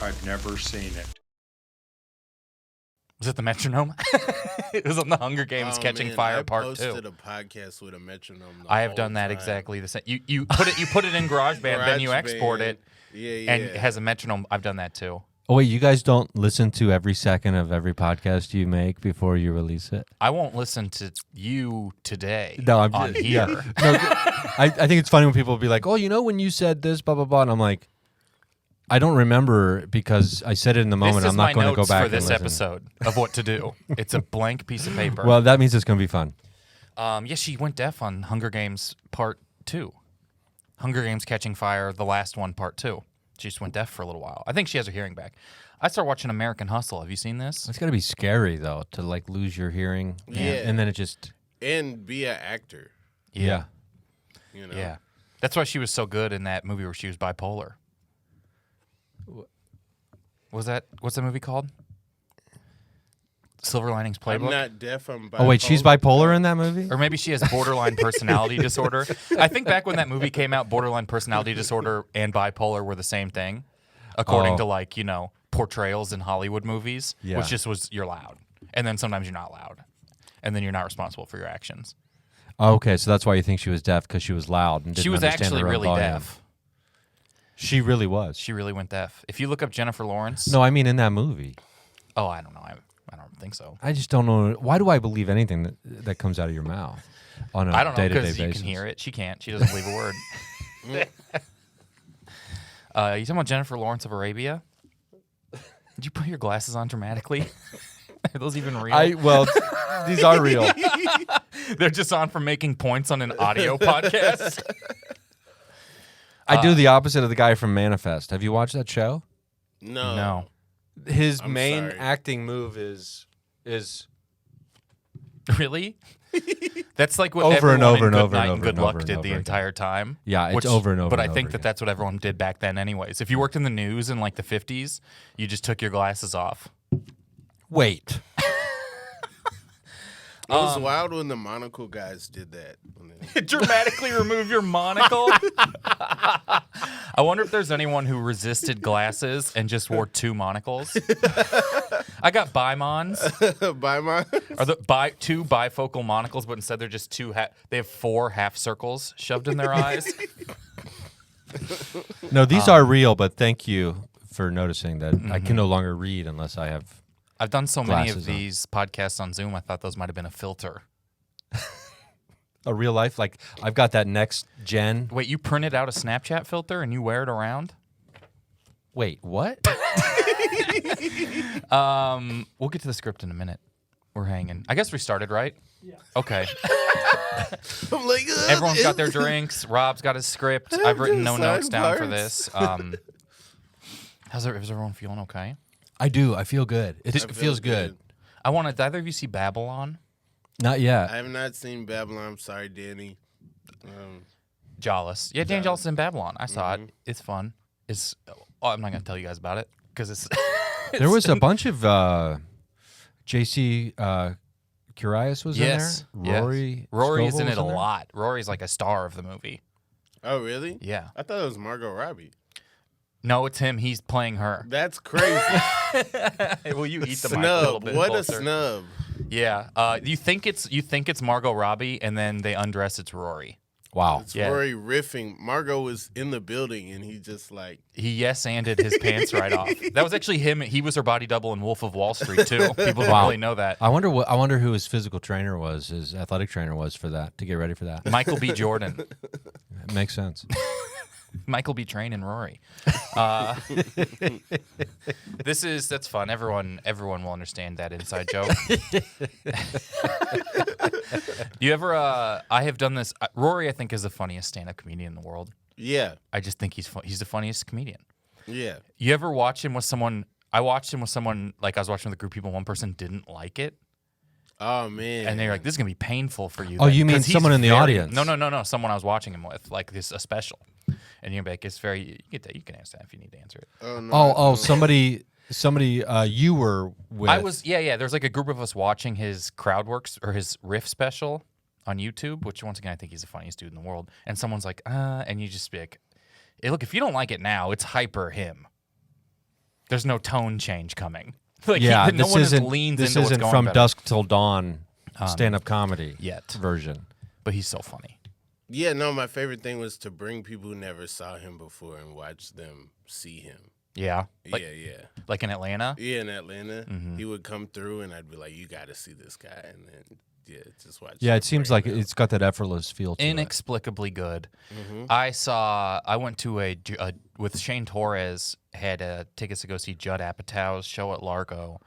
I've never seen it. Was it the metronome? It was on the Hunger Games Catching Fire Part 2. I posted a podcast with a metronome. I have done that exactly the same. You put it in GarageBand, then you export it, and it has a metronome. I've done that too. Oh wait, you guys don't listen to every second of every podcast you make before you release it? I won't listen to you today. No, I'm on just, here. Yeah. No, I think it's funny when people be like, "Oh, you know when you said this, blah blah blah," and I'm like, I don't remember because I said it in the moment. I'm not going to go back for this and listen. episode of what to do. It's a blank piece of paper. Well, that means it's going to be fun. Yeah, she went deaf on Hunger Games Part 2. Hunger Games Catching Fire, the last one, Part 2. She just went deaf for a little while. I think she has her hearing back. I started watching American Hustle. Have you seen this? It's got to be scary though to like lose your hearing. And then it just be an actor. Yeah. You know? Yeah. That's why she was so good in that movie where she was bipolar. What's that movie called? Silver Linings Playbook? I'm not deaf, I'm bipolar. Oh wait, she's bipolar in that movie? Or maybe she has borderline personality disorder. I think back when that movie came out, borderline personality disorder and bipolar were the same thing, according to like, you know, portrayals in Hollywood movies, which just was you're loud. And then sometimes you're not loud. And then you're not responsible for your actions. Okay, so that's why you think she was deaf, because she was loud and didn't She was understand actually her own really volume. deaf. She really was. She really went deaf. If you look up Jennifer Lawrence. No, I mean in that movie. Oh, I don't know. I don't think so. I just don't know. Why do I believe anything that comes out of your mouth on a I don't know, day-to-day because basis? you can hear it. She can't. She doesn't believe a word. You talking about Jennifer Lawrence of Arabia? Did you put your glasses on dramatically? Are those even real? Well, these are real. They're just on for making points on an audio podcast. I do the opposite of the guy from Manifest. Have you watched that show? No. His I'm main sorry. acting move is Really? That's like what Over and everyone over in and Good over Night and and over Good and Luck over did and the over entire time. Yeah, it's over and over But and I think over that again. that's what everyone did back then anyways. If you worked in the news in like the 50s, you just took your glasses off. Wait. It was wild when the monocle guys did that. Dramatically remove your monocle. I wonder if there's anyone who resisted glasses and just wore two monocles. I got bimons. Are the two bifocal monocles, but instead they're just two. They have 4 half circles shoved in their eyes. No, these are real, but thank you for noticing that I can no longer read unless I have. I've done so many of Glasses on. these podcasts on Zoom. I thought those might have been a filter. A real life, like I've got that next gen. Wait, you printed out a Snapchat filter and you wear it around? Wait, what? We'll get to the script in a minute. We're hanging. I guess we started, right? Yeah. Okay. I'm like, Everyone's got their drinks. Rob's got his script. I've written no notes down for this. Is everyone feeling okay? I do. I feel good. It feels good. I want to. Did either of you see Babylon? Not yet. I have not seen Babylon. I'm sorry, Danny. Jollis. Yeah, Dan Jollis is in Babylon. I saw it. It's fun. I'm not going to tell you guys about it because it's. There was a bunch of J.C. Curious was in there. Rory. Rory's in Scovel it a was there? lot. Rory's like a star of the movie. Oh, really? Yeah. I thought it was Margot Robbie. No, it's him. He's playing her. That's crazy. Will you eat the mic a little Snub. bit What closer? a snub. Yeah. You think it's Margot Robbie, and then they undress. It's Rory. Wow. It's Yeah. Rory riffing. Margot was in the building, and he just like... He yes-anded his pants right off. That was actually him. He was her body double in Wolf of Wall Street too. People don't really know that. I wonder who his physical trainer was, his athletic trainer was for that, to get ready for that. Michael B. Jordan. It makes sense. Michael B. Train and Rory. That's fun. Everyone will understand that inside joke. You ever? I have done this. Rory, I think, is the funniest stand-up comedian in the world. Yeah. I just think he's the funniest comedian. Yeah. You ever watch him with someone? I watched him with someone. Like I was watching with a group of people. One person didn't like it. Oh, man. And they're like, "This is gonna be painful for you." Oh, then," you mean 'cause he's someone in the audience? No. Someone I was watching him with, like this a special. And you're like, it's very. You can answer that if you need to answer it. Oh, no. Oh, somebody you were with. I was. Yeah. There's like a group of us watching his crowd works or his riff special on YouTube, which once again I think he's the funniest dude in the world. And someone's like, and you just be like, hey, look, if you don't like it now, it's hyper him. There's no tone change coming. Like Yeah, no one has leaned this into what's isn't going from better Dusk Till Dawn stand-up comedy yet. version. But he's so funny. Yeah, no, my favorite thing was to bring people who never saw him before and watch them see him. Yeah. Yeah. Like in Atlanta? Yeah, in Atlanta, he would come through and I'd be like, you got to see this guy. And then, just watch. Yeah, it seems like it's got that effortless feel to it. Inexplicably good. I went to with Shane Torres, had tickets to go see Judd Apatow's show at Largo.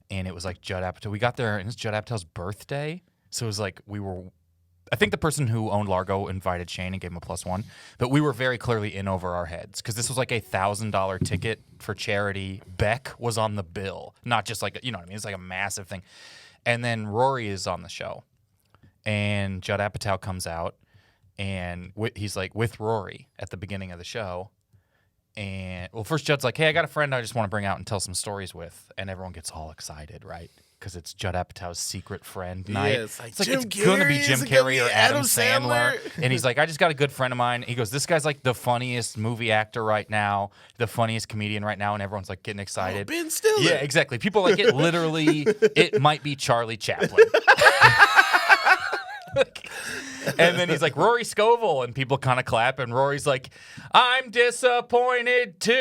And it was like Judd Apatow. We got there and it's Judd Apatow's birthday. So it was like I think the person who owned Largo invited Shane and gave him a +1. But we were very clearly in over our heads because this was like a $1,000 ticket for charity. Beck was on the bill. Not just like, you know what I mean? It's like a massive thing. And then Rory is on the show. And Judd Apatow comes out. And he's like with Rory at the beginning of the show. And first Judd's like, hey, I got a friend I just want to bring out and tell some stories with. And everyone gets all excited, right? Because it's Judd Apatow's secret friend night. Yeah, it's like it's going to be Jim is it gonna Carrey be or Adam Sandler. And he's like, I just got a good friend of mine. He goes, this guy's like the funniest movie actor right now, the funniest comedian right now. And everyone's like getting excited. Ben Stiller. Yeah, exactly. People like it literally, it might be Charlie Chaplin. And then he's like, Rory Scovel, and people kind of clap, and Rory's like, I'm disappointed too.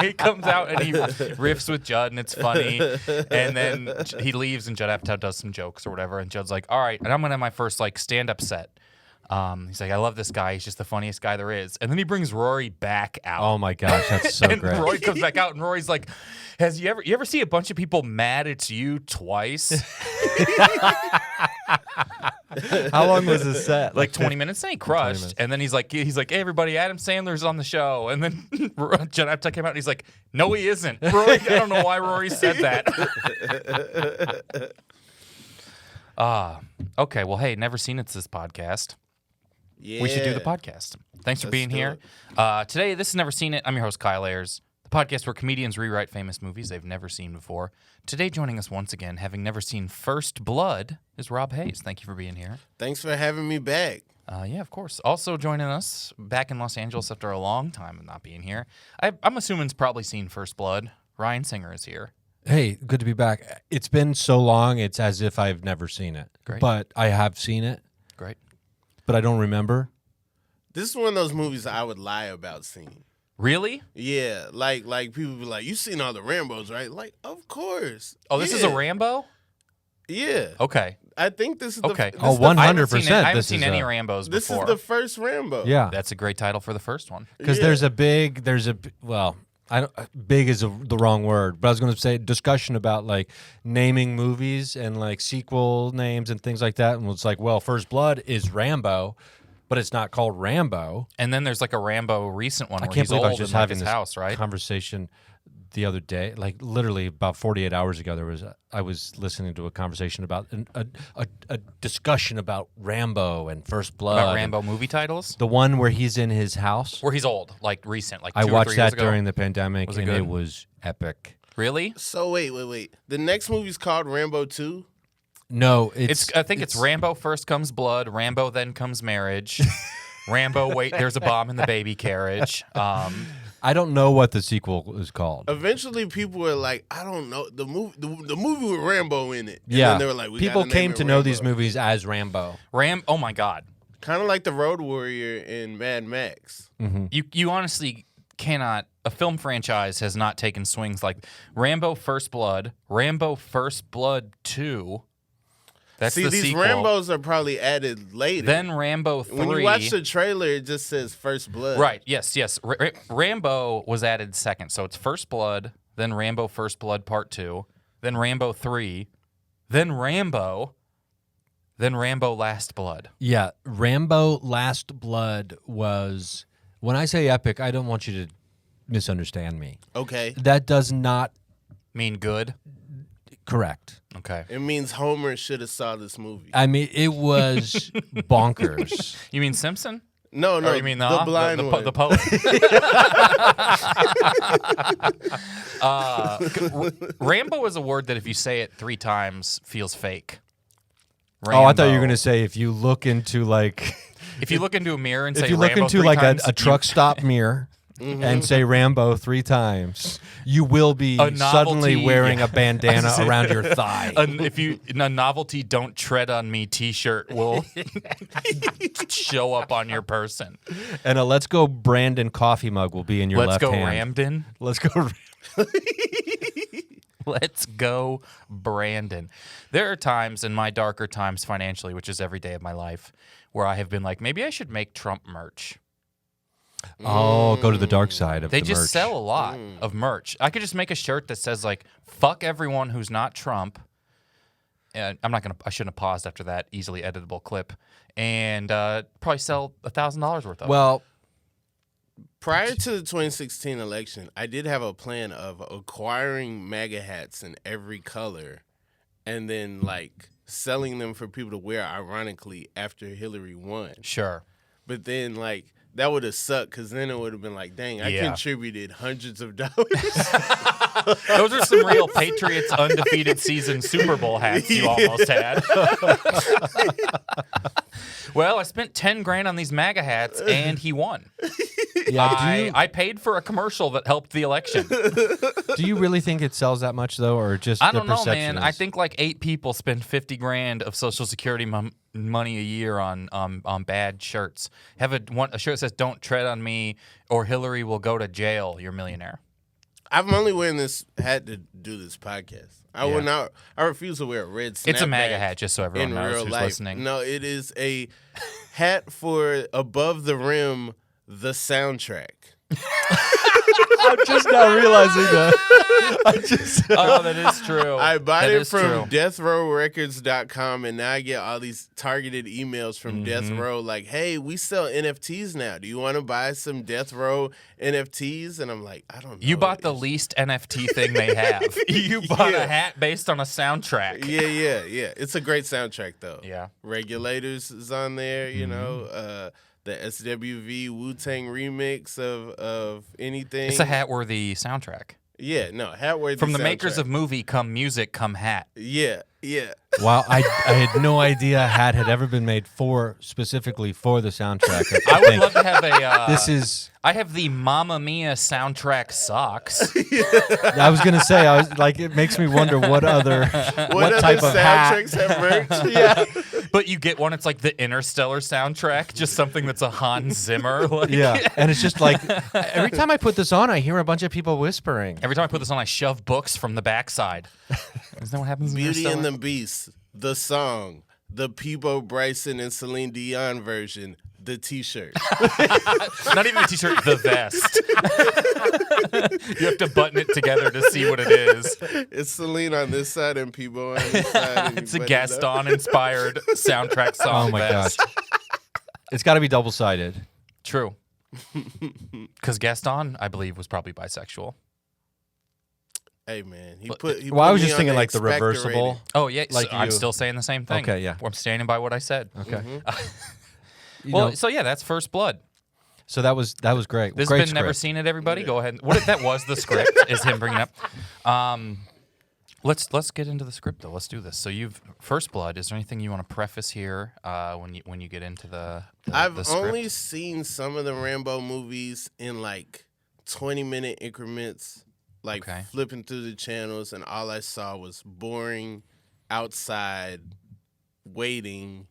He comes out and he riffs with Judd, and it's funny. And then he leaves, and Judd Apatow does some jokes or whatever, and Judd's like, all right, and I'm going to have my first like stand-up set. He's like, I love this guy. He's just the funniest guy there is. And then he brings Rory back out. Oh my gosh, that's so and great. Rory comes back out, and Rory's like, you ever see a bunch of people mad it's you twice? How long was the set? Like 20 minutes. Then he crushed. And then he's like, hey, everybody, Adam Sandler's on the show. And then Judd Apatow came out and he's like, no, he isn't. Rory, I don't know why Rory said that. Okay. Well, hey, never seen It's This podcast. Yeah. We should do the podcast. Thanks for being here. Today, this is Never Seen It. I'm your host, Kyle Ayers, the podcast where comedians rewrite famous movies they've never seen before. Today, joining us once again, having never seen First Blood, is Rob Haze. Thank you for being here. Thanks for having me back. Yeah, of course. Also joining us back in Los Angeles after a long time of not being here. I'm assuming it's probably seen First Blood. Ryan Singer is here. Hey, good to be back. It's been so long, it's as if I've never seen it. Great. But I have seen it. Great. But I don't remember. This is one of those movies I would lie about seeing. Really? Yeah, like people be like, you seen all the Rambos, right? Like, of course. Oh, this is a Rambo? Yeah. Okay. I think this is Okay. the Oh, this is the- 100%. I haven't This seen is any a- Rambos This before. is the first Rambo. Yeah. That's a great title for the first one. Because Yeah. big is the wrong word, but I was going to say discussion about like naming movies and like sequel names and things like that. And it's like, well, First Blood is Rambo, but it's not called Rambo. And then there's like a Rambo recent one I where can't he's believe I old was just in like having his this house, right? conversation the other day, like literally about 48 hours ago. I was listening to a conversation about a discussion about Rambo and First Blood. About and Rambo movie titles? the one where he's in his house. Where he's old, like recent, like 2 I or 3 watched years that ago. during the pandemic, Was it and good? it was epic. Really? So wait. The next movie's called Rambo 2. No, I think it's Rambo First Comes Blood, Rambo Then Comes Marriage, Rambo Wait There's a Bomb in the Baby Carriage. I don't know what the sequel is called. Eventually, people were like, I don't know the movie with Rambo in it. And Yeah, then they were like, people came to know these movies as Rambo. Oh my God. Kind of like the Road Warrior in Mad Max. You honestly cannot. A film franchise has not taken swings like Rambo First Blood, Rambo First Blood 2. That's See, the these sequel. Rambos are probably added later. Then Rambo 3. When you watch the trailer, it just says First Blood. Right, yes. Rambo was added second. So it's First Blood, then Rambo First Blood Part 2, then Rambo 3, then Rambo Last Blood. Yeah, Rambo Last Blood was, when I say epic, I don't want you to misunderstand me. Okay. That does not Mean good? correct. Okay. It means Homer should have saw this movie. I mean, it was bonkers. You mean Simpson? No, Or you mean the blind one. the poet? Rambo is a word that if you say it 3 times feels fake. Oh, I thought you were Rambo. going to say if you look into like If you look into a mirror and say if you look Rambo into 3 like times, a truck stop mirror and say Rambo 3 times, you will be A suddenly novelty- wearing a bandana around your thigh. A novelty "Don't Tread on Me" T-shirt will show up on your person. And a "Let's Go Brandon" coffee mug will be in your Let's left go hand. Ramden. Let's go. Let's go Brandon. There are times in my darker times financially, which is every day of my life, where I have been like, maybe I should make Trump merch. Oh, go to the dark side of They the just merch. sell a lot of merch. I could just make a shirt that says like "fuck everyone who's not Trump." And I shouldn't have paused after that easily editable clip, and probably sell $1,000 worth of. Well, Prior to the 2016 election, I did have a plan of acquiring MAGA hats in every color and then like selling them for people to wear ironically after Hillary won. Sure. But then like that would have sucked because then it would have been like, dang, I Yeah. contributed hundreds of dollars. Those are some real Patriots undefeated season Super Bowl hats you almost had. Well, I spent $10,000 on these MAGA hats, and he won. yeah. I paid for a commercial that helped the election. Do you really think it sells that much though, or just I the don't know, perception man. I is- think like 8 people spend $50,000 of Social Security money a year on bad shirts. Have a shirt that says "Don't tread on me" or "Hillary will go to jail." You're a millionaire. I'm only wearing this hat to do this podcast. I will not. I refuse to wear a red snapback. It's a MAGA hat, just so everyone in knows real who's life. listening. No, it is a hat for above the rim, the soundtrack. I'm just now realizing that. Oh, that is true. I bought That it is from true. deathrowrecords.com, and now I get all these targeted emails from Mm-hmm. Death Row like, hey, we sell NFTs now. Do you want to buy some Death Row NFTs? And I'm like, I don't know. You bought the least NFT thing they have. You bought a hat based on a soundtrack. Yeah. It's a great soundtrack, though. Yeah. Regulators is on there, you know. The SWV Wu-Tang remix of anything. It's a hat-worthy soundtrack. Yeah, no, hat worthy From the makers soundtrack. of movie, come music, come hat. Yeah. Wow, I had no idea a hat had ever been made specifically for the soundtrack. I would love to have a. This is. I have the Mamma Mia soundtrack socks. I was gonna say. I was like, it makes me wonder what other What other type of hat. soundtracks have merch? Yeah. But you get one, it's like the Interstellar soundtrack, just something that's a Hans Zimmer. Like, Yeah, and it's just like every time I put this on, I hear a bunch of people whispering. Every time I put this on, I shove books from the backside. Isn't that what happens in Beauty and Interstellar? the Beast, the song, the Peebo Bryson and Celine Dion version, the T-shirt. Not even the t-shirt, the vest. You have to button it together to see what it is. It's Celine on this side and Peebo on this side. and It's you a button it up. Gaston-inspired soundtrack song Oh my vest. gosh, it's got to be double-sided. True. Because Gaston, I believe, was probably bisexual. Hey man, he Well, put. Well, I put was me just on thinking the like the expector reversible. rating. Oh, yeah. Like So I'm you. still saying the same thing. Okay, yeah. I'm standing by what I said. Okay. You Well, know, so yeah, that's First Blood. so that was great. This great has been never script. seen it, everybody. Go ahead. What if that was the script? Is him bringing up? Let's get into the script though. Let's do this. So you've First Blood. Is there anything you want to preface here when you get into the I've the script? only seen some of the Rambo movies in like 20-minute increments, like Okay. flipping through the channels, and all I saw was boring outside waiting.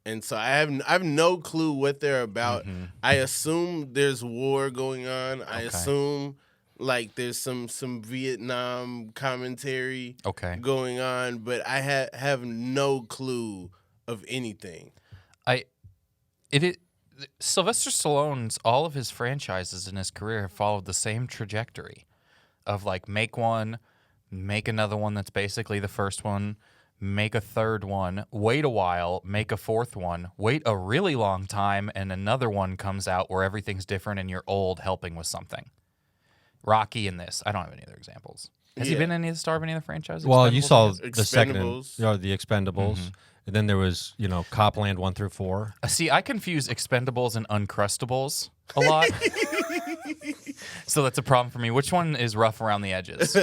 And so I have no clue what they're about. Mm-hmm. I assume there's war going on. I Okay. assume like there's some Vietnam commentary Okay. going on, but I have no clue of anything. Sylvester Stallone's all of his franchises in his career have followed the same trajectory of like make one, make another one that's basically the first one, make a third one, wait a while, make a fourth one, wait a really long time, and another one comes out where everything's different and you're old helping with something. Rocky in this. I don't have any other examples. Has he Yeah. been in any of the star of any of the franchises? Well, you saw Expendables. the second, Expendables. the Expendables, and then there was Copland 1 through 4. See, I confuse Expendables and Uncrustables a lot. So that's a problem for me. Which one is rough around the edges?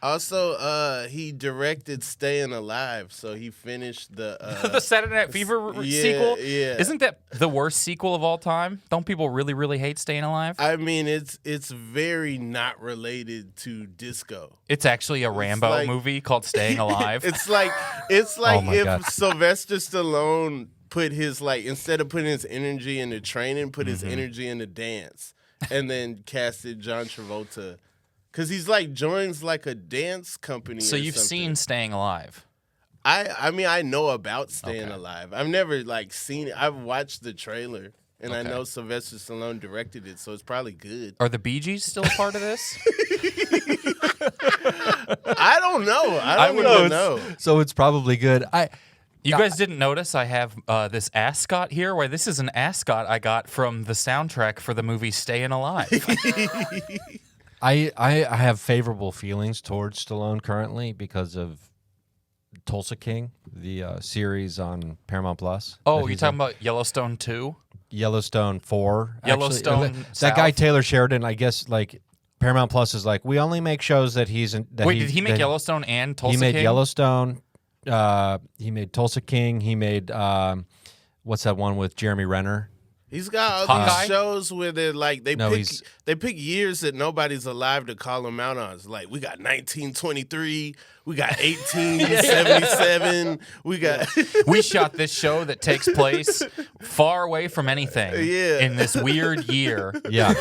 Also, he directed Staying Alive, so he finished the The Saturday Night Fever sequel? Yeah. Isn't that the worst sequel of all time? Don't people really, really hate Staying Alive? I mean, it's very not related to disco. It's actually a Rambo like- movie called Staying Alive. It's like my if God. Sylvester Stallone put his instead of putting his energy into training, put his energy into dance, and then casted John Travolta. Cause he's joins a dance company. So or you've something. seen Staying Alive. I mean I know about Staying Okay. Alive. I've never seen it. I've watched the trailer and I Okay. know Sylvester Stallone directed it, so it's probably good. Are the Bee Gees still a part of this? I don't know. I don't even know. So it's probably good. You guys didn't notice I have this ascot here? Why, this is an ascot I got from the soundtrack for the movie Staying Alive. I have favorable feelings towards Stallone currently because of Tulsa King, the series on Paramount Plus. Oh, that you he's talking in. about Yellowstone 2? Yellowstone 4? Yellowstone Actually, that guy South? Taylor Sheridan, I guess, Paramount Plus is we only make shows that he's in. That Wait, did he make Yellowstone and Tulsa He made King? Yellowstone. He made Tulsa King. He made what's that one with Jeremy Renner? He's got all Hawkeye? these shows where they're No, they pick years that nobody's alive to call him out on. It's we got 1923, we got 1877, we got We shot this show that takes place far away from anything Yeah. in this weird year. Yeah.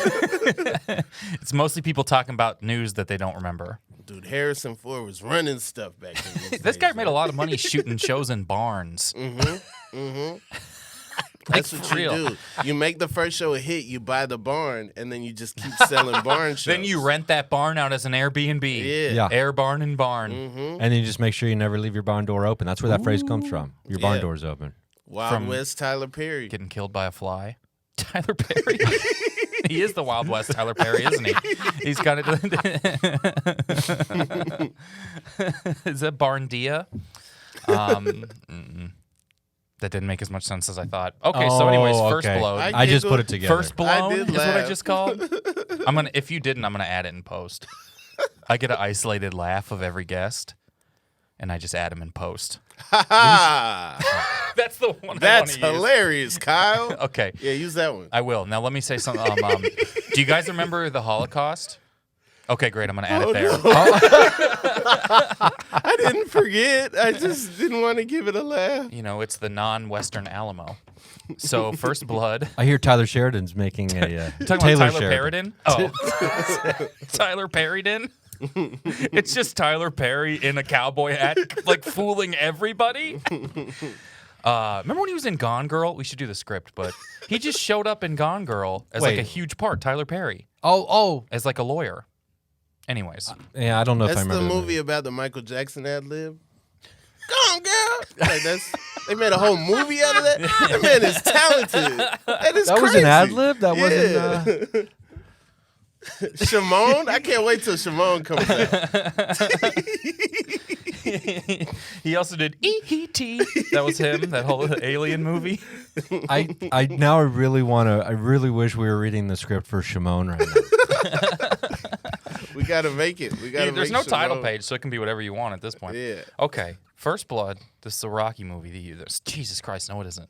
It's mostly people talking about news that they don't remember. Dude, Harrison Ford was running stuff back then. This guy made a lot of money shooting shows in barns. That's Like, what for you real. do. You make the first show a hit, you buy the barn, and then you just keep selling barn shows. Then you rent that barn out as an Airbnb. Yeah. Yeah. Air barn and barn. And then you just make sure you never leave your barn door open. That's where that phrase comes from. Your barn Yeah. door's open. Wild From- West Tyler Perry. Getting killed by a fly. Tyler Perry. He is the Wild West Tyler Perry, isn't he? He's got it. Is that Barndia? That didn't make as much sense as I thought. Okay, so anyways, First okay. Blow. I just put it together. First Blown did is what I laugh. just called. If you didn't, I'm gonna add it in post. I get an isolated laugh of every guest, and I just add them in post. Ha! That's the one. That's I wanna use. hilarious, Kyle. Okay, Yeah, use that one. I will. Now let me say something. Do you guys remember the Holocaust? Okay, great. I'm gonna add it there. I didn't forget. I just didn't want to give it a laugh. You know, it's the non-Western Alamo. So First Blood. I hear Tyler Sheridan's making a You talking Taylor about Tyler Sheridan. Perryden? Oh, Tyler Perryden. It's just Tyler Perry in a cowboy hat, fooling everybody. Remember when he was in Gone Girl? We should do the script, but he just showed up in Gone Girl as Wait. a huge part. Tyler Perry Oh, as a lawyer. Anyways, yeah. I don't know if I That's remember the movie about the Michael Jackson ad lib. Go on, girl. They made a whole movie out of that. That man is talented. That is That was crazy. an ad lib. That wasn't. Shimon? I can't wait till Shimon comes out. he also did E.T. That was him. That whole alien movie. I really want to. I really wish we were reading the script for Shimon right now. We gotta make it. We gotta. There's make no title Shimon. page, so it can be whatever you want at this point. Yeah. Okay. First Blood. This is a Rocky movie. Jesus Christ, no, it isn't.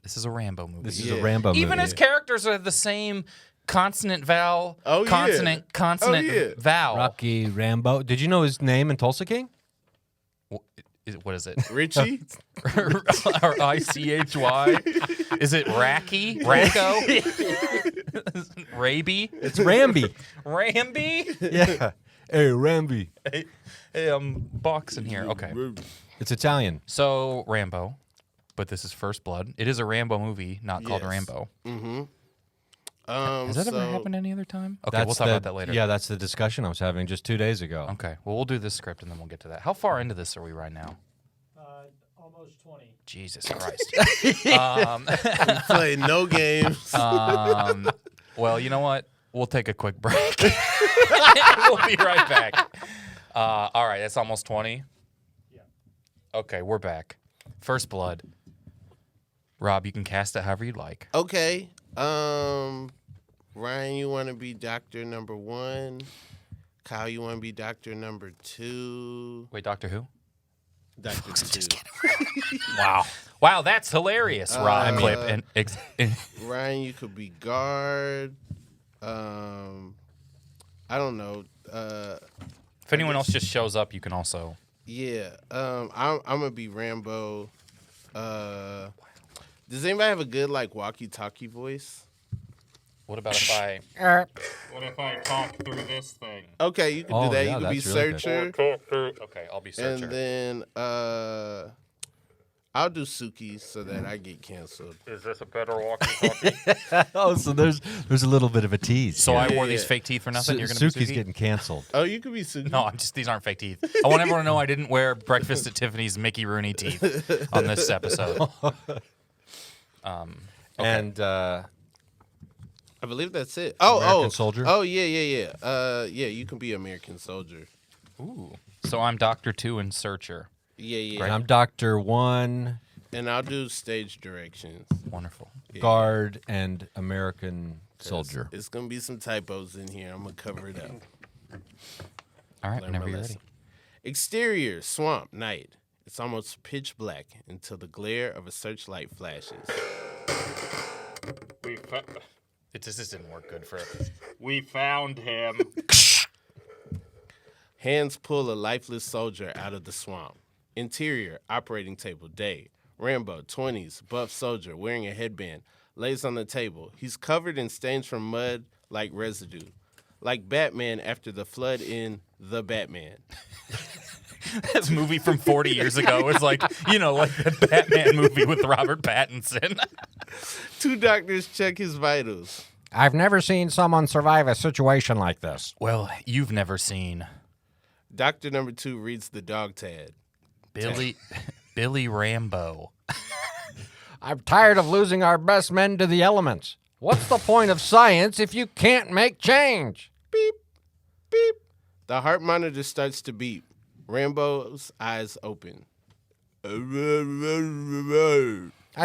This is a Rambo movie. This is Yeah. a Rambo movie. Even his characters are the same consonant vowel, Oh, yeah. consonant Oh, yeah. vowel. Rocky Rambo. Did you know his name in Tulsa King? What is it? Richie. or ICHY? Is it Racky? Racco? Raby? It's Ramby. Ramby? Yeah. Hey, Ramby. Hey, I'm boxing here. Okay. It's Italian. So, Rambo. But this is First Blood. It is a Rambo movie, not called Yes. Rambo. Has Has that ever happened any other time? Okay, we'll talk about that later. Yeah, that's the discussion I was having just 2 days ago. Okay. Well, we'll do this script and then we'll get to that. How far into this are we right now? Almost 20. Jesus Christ. Play no games. Well, you know what? We'll take a quick break. We'll be right back. All right, that's almost 20. Yeah. Okay, we're back. First Blood. Rob, you can cast it however you'd like. Okay. Ryan, you want to be doctor number 1? Kyle, you want to be doctor number 2? Wait, Doctor Who? Doctor 2. Wow, that's hilarious, Rob Clip. And Ryan, you could be guard. I don't know. if anyone else just shows up, you can also. Yeah. I'm gonna be Rambo. Does anybody have a good like walkie-talkie voice? What about if I? What if I talk through this thing? Okay, you can Oh, do that. yeah, You can be that's really good. searcher, Okay, I'll be searcher. and then I'll do Suki so that I get canceled. Is this a better walkie-talkie? Oh, so there's a little bit of a tease. So here. I wore these fake teeth for nothing. You're gonna be Suki's Suki? getting canceled. Oh, you could be Suki. No, these aren't fake teeth. I want everyone to know I didn't wear breakfast at Tiffany's Mickey Rooney teeth on this episode. And I believe that's it. American Soldier? Oh, yeah. Yeah, you can be American Soldier. Ooh. So I'm Doctor 2 and Searcher. Yeah. and I'm Doctor 1, And I'll do stage directions. Wonderful. Guard, and American Soldier. It's gonna be some typos in here. I'm gonna cover it up. All right, Learn whenever my you're lesson. ready. Exterior, swamp, night. It's almost pitch black until the glare of a searchlight flashes. It just didn't work good for it. We found him. Hands pull a lifeless soldier out of the swamp. Interior, operating table, day. Rambo, 20s, buff soldier, wearing a headband, lays on the table. He's covered in stains from mud like residue. Like Batman after the flood in The Batman. This movie from 40 years ago is like, like the Batman movie with Robert Pattinson. 2 doctors check his vitals. I've never seen someone survive a situation like this. Well, you've never seen Doctor number 2 reads the dog tag. Billy Rambo. I'm tired of losing our best men to the elements. What's the point of science if you can't make change? Beep, beep. The heart monitor starts to beep. Rambo's eyes open. I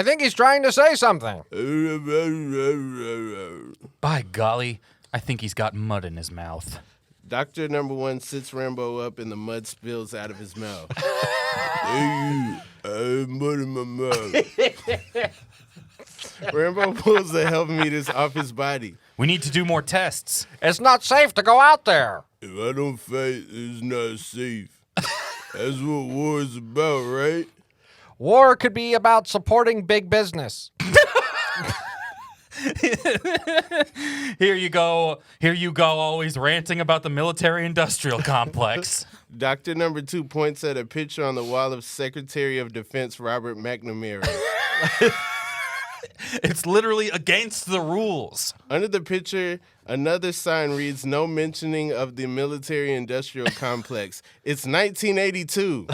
think he's trying to say something. By golly, I think he's got mud in his mouth. Doctor number 1 sits Rambo up and the mud spills out of his mouth. Hey, I have mud in my mouth. Rambo pulls the health meters off his body. We need to do more tests. It's not safe to go out there. If I don't fight, it's not safe. That's what war is about, right? War could be about supporting big business. Here you go, always ranting about the military-industrial complex. Doctor number 2 points at a picture on the wall of Secretary of Defense Robert McNamara. It's literally against the rules. Under the picture, another sign reads, "No mentioning of the military-industrial complex." It's 1982.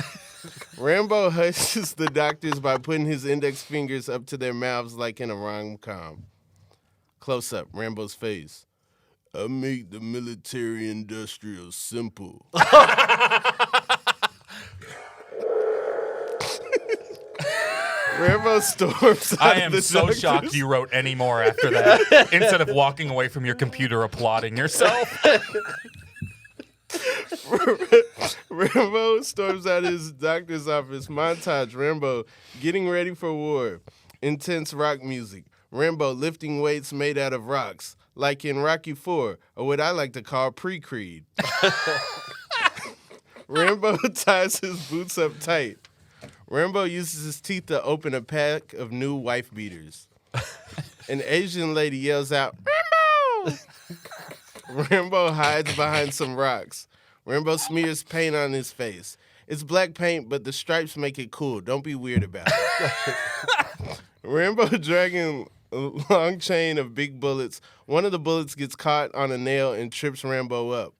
Rambo hushes the doctors by putting his index fingers up to their mouths like in a rom-com. Close up, Rambo's face. I make the military-industrial simple. Rambo storms out I of am the so doctor's- shocked you wrote any more after that instead of walking away from your computer applauding yourself. Rambo storms out of his doctor's office. Montage. Rambo getting ready for war. Intense rock music. Rambo lifting weights made out of rocks, like in Rocky IV, or what I like to call pre-Creed. Rambo ties his boots up tight. Rambo uses his teeth to open a pack of new wife beaters. An Asian lady yells out, "Rambo!" Rambo hides behind some rocks. Rambo smears paint on his face. It's black paint, but the stripes make it cool. Don't be weird about it. Rambo dragging a long chain of big bullets. One of the bullets gets caught on a nail and trips Rambo up.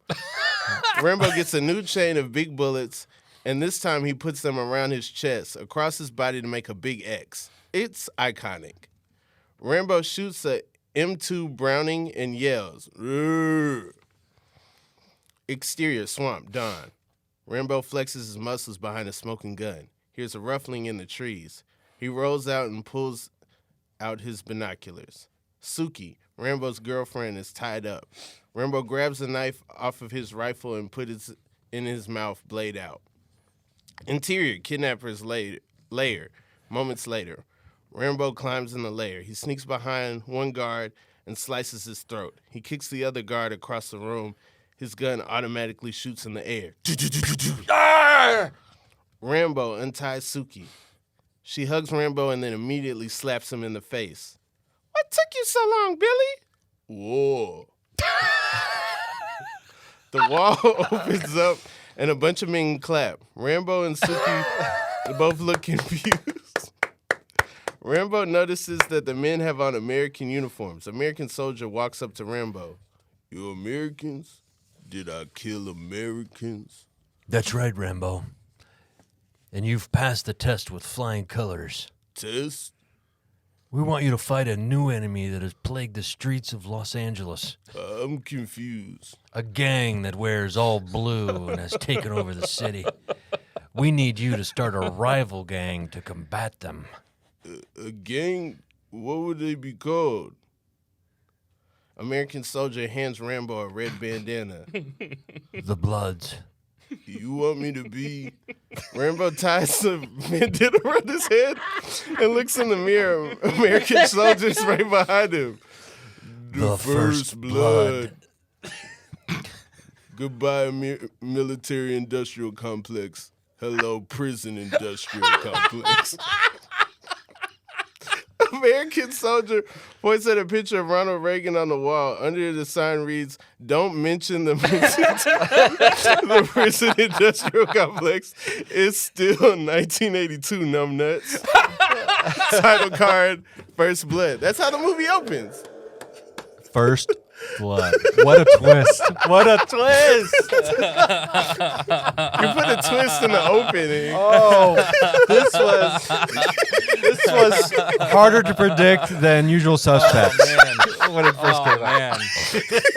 Rambo gets a new chain of big bullets, and this time he puts them around his chest, across his body to make a big X. It's iconic. Rambo shoots a M2 Browning and yells, "Rrr." Exterior, swamp, dawn. Rambo flexes his muscles behind a smoking gun. Hears a ruffling in the trees. He rolls out and pulls out his binoculars. Suki, Rambo's girlfriend, is tied up. Rambo grabs a knife off of his rifle and puts it in his mouth, blade out. Interior, kidnapper's lair. Moments later, Rambo climbs in the lair. He sneaks behind one guard and slices his throat. He kicks the other guard across the room. His gun automatically shoots in the air. Rambo unties Suki. She hugs Rambo and then immediately slaps him in the face. What took you so long, Billy? Whoa. The wall opens up and a bunch of men clap. Rambo and Suki both look confused. Rambo notices that the men have on American uniforms. American soldier walks up to Rambo. You Americans? Did I kill Americans? That's right, Rambo. And you've passed the test with flying colors. Test? We want you to fight a new enemy that has plagued the streets of Los Angeles. I'm confused. A gang that wears all blue and has taken over the city. We need you to start a rival gang to combat them. A gang? What would they be called? American soldier hands Rambo a red bandana. The Bloods. You want me to be? Rambo ties the bandana around his head and looks in the mirror. American soldiers right behind him. The first blood. Goodbye, military industrial complex. Hello, prison industrial complex. American soldier points at a picture of Ronald Reagan on the wall. Under the sign reads, "Don't mention the prison industrial complex. It's still 1982, numbnuts." Title card, First Blood. That's how the movie opens. First blood. What a twist. What a twist. You put a twist in the opening. Oh, this was harder to predict than Usual Suspects. Oh, man. When it first came out. Man.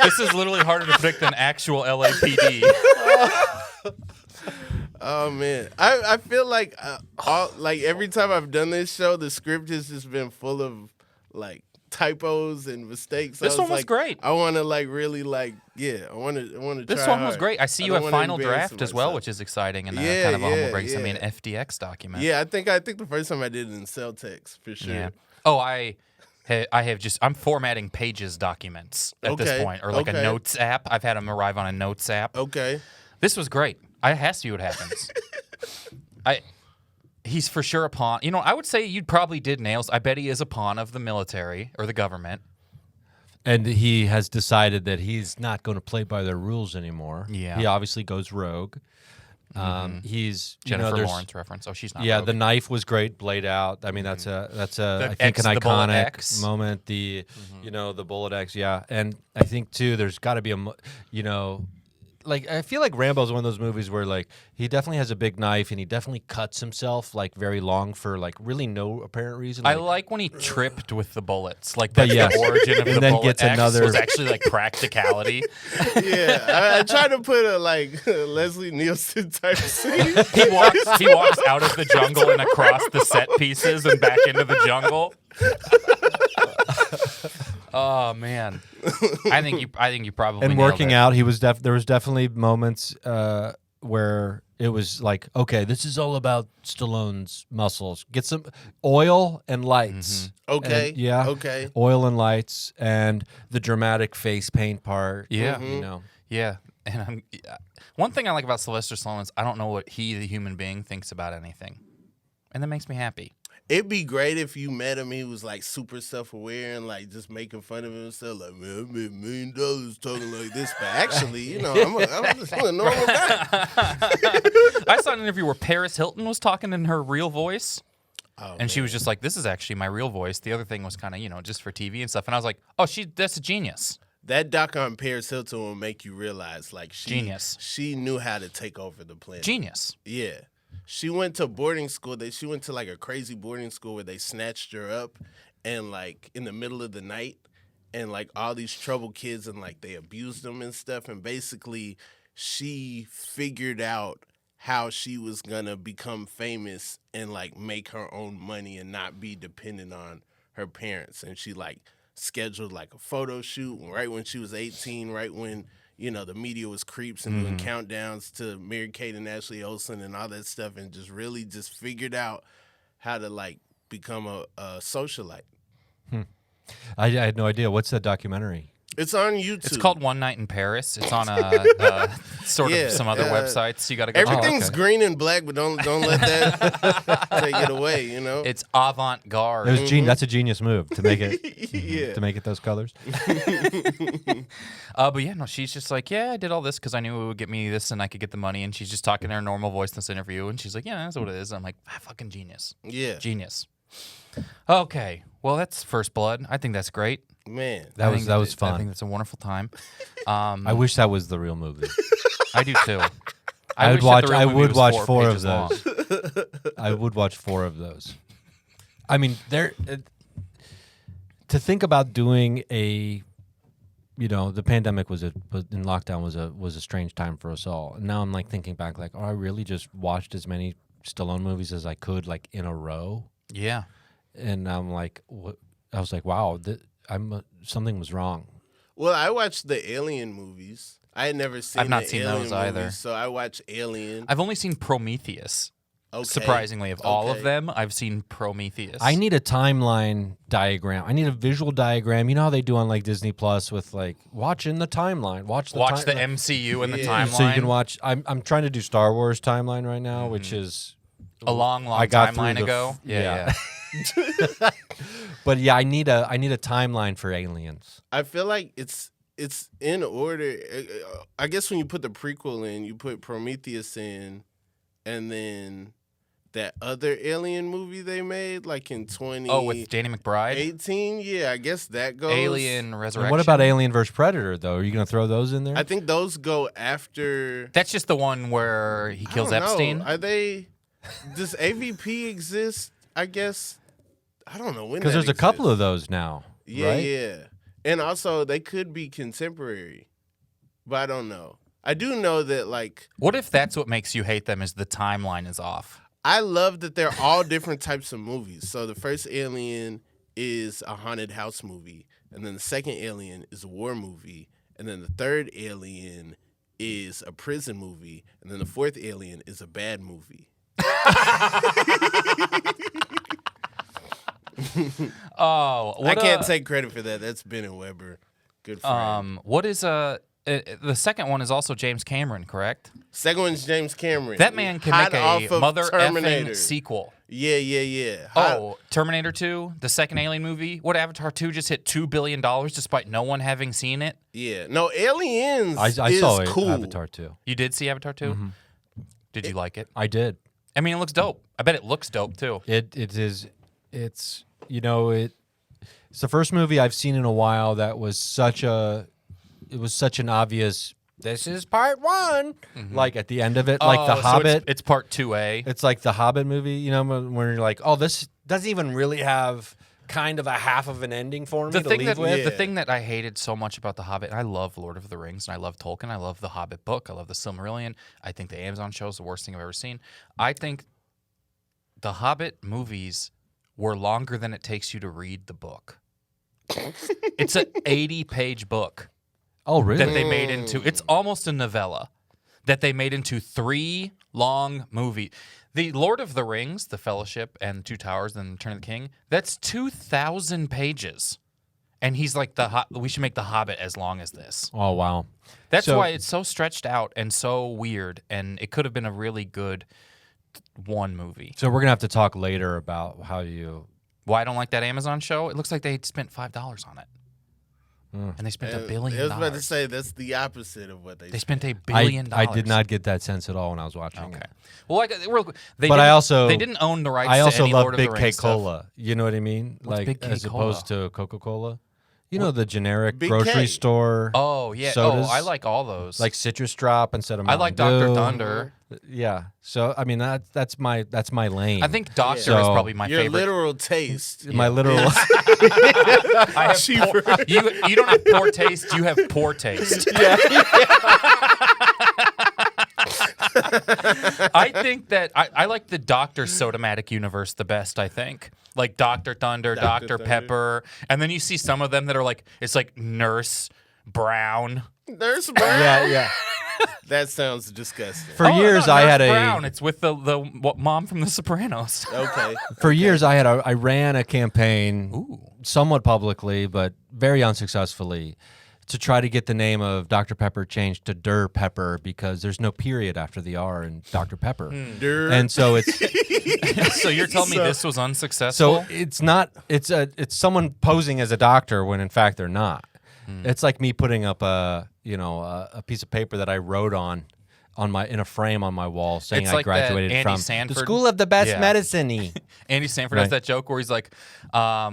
This is literally harder to predict than actual LAPD. Oh man, I feel like every time I've done this show, the script has just been full of like typos and mistakes. This one was great. I want to really I want to. This try one was hard. great. I see you don't have wanna final embarrass draft as well, myself. which is exciting and Yeah, kind of a humble yeah, breaks. I mean, yeah. FDX document. Yeah, I think the first time I did it in Celtex for sure. Yeah. Oh, I have I'm formatting Pages documents at this Okay, point, or like a okay. notes app. I've had them arrive on a notes app. Okay. This was great. I have to see what happens. He's for sure a pawn. You know, I would say you probably did nails. I bet he is a pawn of the military or the government. And he has decided that he's not going to play by their rules anymore. Yeah. He obviously goes rogue. He's Jennifer there's- Lawrence reference. Oh, she's not. Yeah, rogue. the knife was great, blade out. I mean, that's I think X, an the bullet iconic X. moment. The the bullet X, yeah. And I think too, there's got to be I feel like Rambo's one of those movies where like he definitely has a big knife and he definitely cuts himself like very long for like really no apparent reason. I like when he tripped with the bullets. Like that's yes. the origin of And the then bullet gets X another- was actually like practicality. Yeah, I tried to put a Leslie Nielsen type scene. He walks out of the jungle and across the set pieces and back into the jungle. Oh man, I think you probably and nailed working it. out, he was there was definitely moments where it was like, okay, this is all about Stallone's muscles. Get some oil and lights. Okay. And, yeah. Okay. Oil and lights and the dramatic face paint part. Yeah. You know. Yeah, and one thing I like about Sylvester Stallone is I don't know what he, the human being, thinks about anything, and that makes me happy. It'd be great if you met him. He was like super self-aware and like just making fun of himself. Like, man, I made $1 million talking like this, but actually, I'm just a normal guy. I saw an interview where Paris Hilton was talking in her real voice. Oh, And she was just like, this is actually my real voice. The other thing was kind of, just for TV and stuff. And I was like, oh, that's a genius. That doc on Paris Hilton will make you realize, like, Genius. She knew how to take over the planet. Genius. Yeah. She went to boarding school. She went to like a crazy boarding school where they snatched her up and like in the middle of the night and like all these troubled kids and like they abused them and stuff. And basically she figured out how she was gonna become famous and like make her own money and not be dependent on her parents. And she like scheduled like a photo shoot right when she was 18, right when, you know, the media was creeps and doing countdowns to Mary-Kate and Ashley Olsen and all that stuff, and just really just figured out how to like become a socialite. I had no idea. What's that documentary? It's on YouTube. It's called One Night in Paris. It's on sort of some other websites. You got to go. Everything's green and black, but don't let that take it away. You know, It's avant-garde. It was That's a genius move to make it to make it those colors. But yeah, no, she's just like, yeah, I did all this because I knew it would get me this and I could get the money. And she's just talking in her normal voice in this interview. And she's like, yeah, that's what it is. I'm like, fucking genius. yeah, Genius. Okay. Well, that's First Blood. I think that's great. man. That I was think fun. I think that's a wonderful time. I wish that was the real movie. I do too. I would wish that the watch. real I movie would was watch 4 4 of pages long. those. I would watch 4 of those. I mean, to think about doing a, you know, the pandemic was in lockdown was a strange time for us all. And now I'm like thinking back, like, oh, I really just watched as many Stallone movies as I could, like in a row. Yeah. And I'm like, what? I was like, wow, something was wrong. Well, I watched the Alien movies. I had never seen. I've not the seen Alien those either. movies, so I watched Alien. I've only seen Prometheus. Okay. Surprisingly, of all of Okay. them, I've seen Prometheus. I need a timeline diagram. I need a visual diagram. You know how they do on like Disney Plus with like watching the timeline. Watch the MCU and the Yeah. timeline. So you can watch. I'm trying to do Star Wars timeline right now, which is a long I got through timeline the ago. Yeah. But yeah, I need a timeline for Aliens. I feel like it's in order. I guess when you put the prequel in, you put Prometheus in, and then that other Alien movie they made, like in 2018. Oh, with Danny McBride. Yeah, I guess that goes. Alien And Resurrection. what about Alien vs Predator though? Are you going to throw those in there? I think those go after. That's just the one where he kills I don't know. Epstein. Are they? Does AVP exist? I guess. I don't know when. Because that there's a couple exists. of those now. Yeah, right? yeah. And also, they could be contemporary, but I don't know. I do know that, like, What if that's what makes you hate them? Is the timeline is off? I love that they're all different types of movies. So the first Alien is a haunted house movie, and then the second Alien is a war movie, and then the third Alien is a prison movie, and then the fourth Alien is a bad movie. Oh, I can't take credit for that. That's Ben and Weber. Good for him. What is the second one is also James Cameron, correct? Second one's James Cameron. That man can Hot make off a of mother Terminator. effing sequel. Yeah. Hot- Oh, Terminator 2, the second Alien movie. What, Avatar 2 just hit $2 billion despite no one having seen it? Yeah. No, Aliens I is saw cool. Avatar too. You did see Avatar 2? Mm-hmm. Did you like it? I did. I mean, it looks dope. I bet it looks dope too. It is. It's it's the first movie I've seen in a while that was such an obvious. This is part 1. Like at the end of it, like the so Hobbit. It's part 2A. It's like the Hobbit movie, you know, when you're like, oh, this doesn't even really have kind of a half of an ending for me The to thing leave that with. the thing that I hated so much about The Hobbit, and I love Lord of the Rings, and I love Tolkien, I love the Hobbit book, I love the Silmarillion. I think the Amazon show is the worst thing I've ever seen. I think the Hobbit movies were longer than it takes you to read the book. It's an 80-page book Oh, really? that they made into. It's almost a novella that they made into 3 long movies. The Lord of the Rings, The Fellowship, and Two Towers, and Return of the King. That's 2,000 pages, and he's like, we should make The Hobbit as long as this. Oh, wow. That's So- why it's so stretched out and so weird, and it could have been a really good one movie. So we're gonna have to talk later about how you. Why I don't like that Amazon show? It looks like they spent $5 on it, and they spent $1 billion. I was about to say that's the opposite of what They spent $1 I billion. did not get that sense at all when I was watching Okay. it. Well, they But didn't- I also- they didn't own the rights. I also to any love Lord of Big the K Rings stuff. Cola. You know what I mean? What's like Big K as opposed to Coca Cola. You know the generic Big grocery K. store. Oh yeah. sodas, Oh, I like all those. like Citrus Drop instead of I Mountain like Dr. Dew. Thunder. Yeah. So I mean that's my lane. I think Doctor So- is probably my Your favorite. literal taste. my literal. I have Cheaper. you don't have poor taste. You have poor taste. I think that I like the Dr. Sodomatic universe the best, I think. Like Dr. Thunder, Dr. Thunder. Pepper. And then you see some of them that are like, it's like Nurse Brown. Nurse Brown. Yeah. That sounds disgusting. For years, no, I Nurse had Brown. It's with the mom from The Sopranos. Okay. For years, I ran a campaign, Ooh. somewhat publicly, but very unsuccessfully, to try to get the name of Dr. Pepper changed to Der Pepper because there's no period after the R in Dr. Pepper. Der- And so it's So you're telling me this was unsuccessful? so it's not it's someone posing as a doctor when in fact they're not. It's like me putting up a piece of paper that I wrote on in a frame on my wall saying It's I like that graduated Andy from the Sanford- School of the Best Yeah. Medicine-y. Andy Sanford has Right. that joke where he's like, I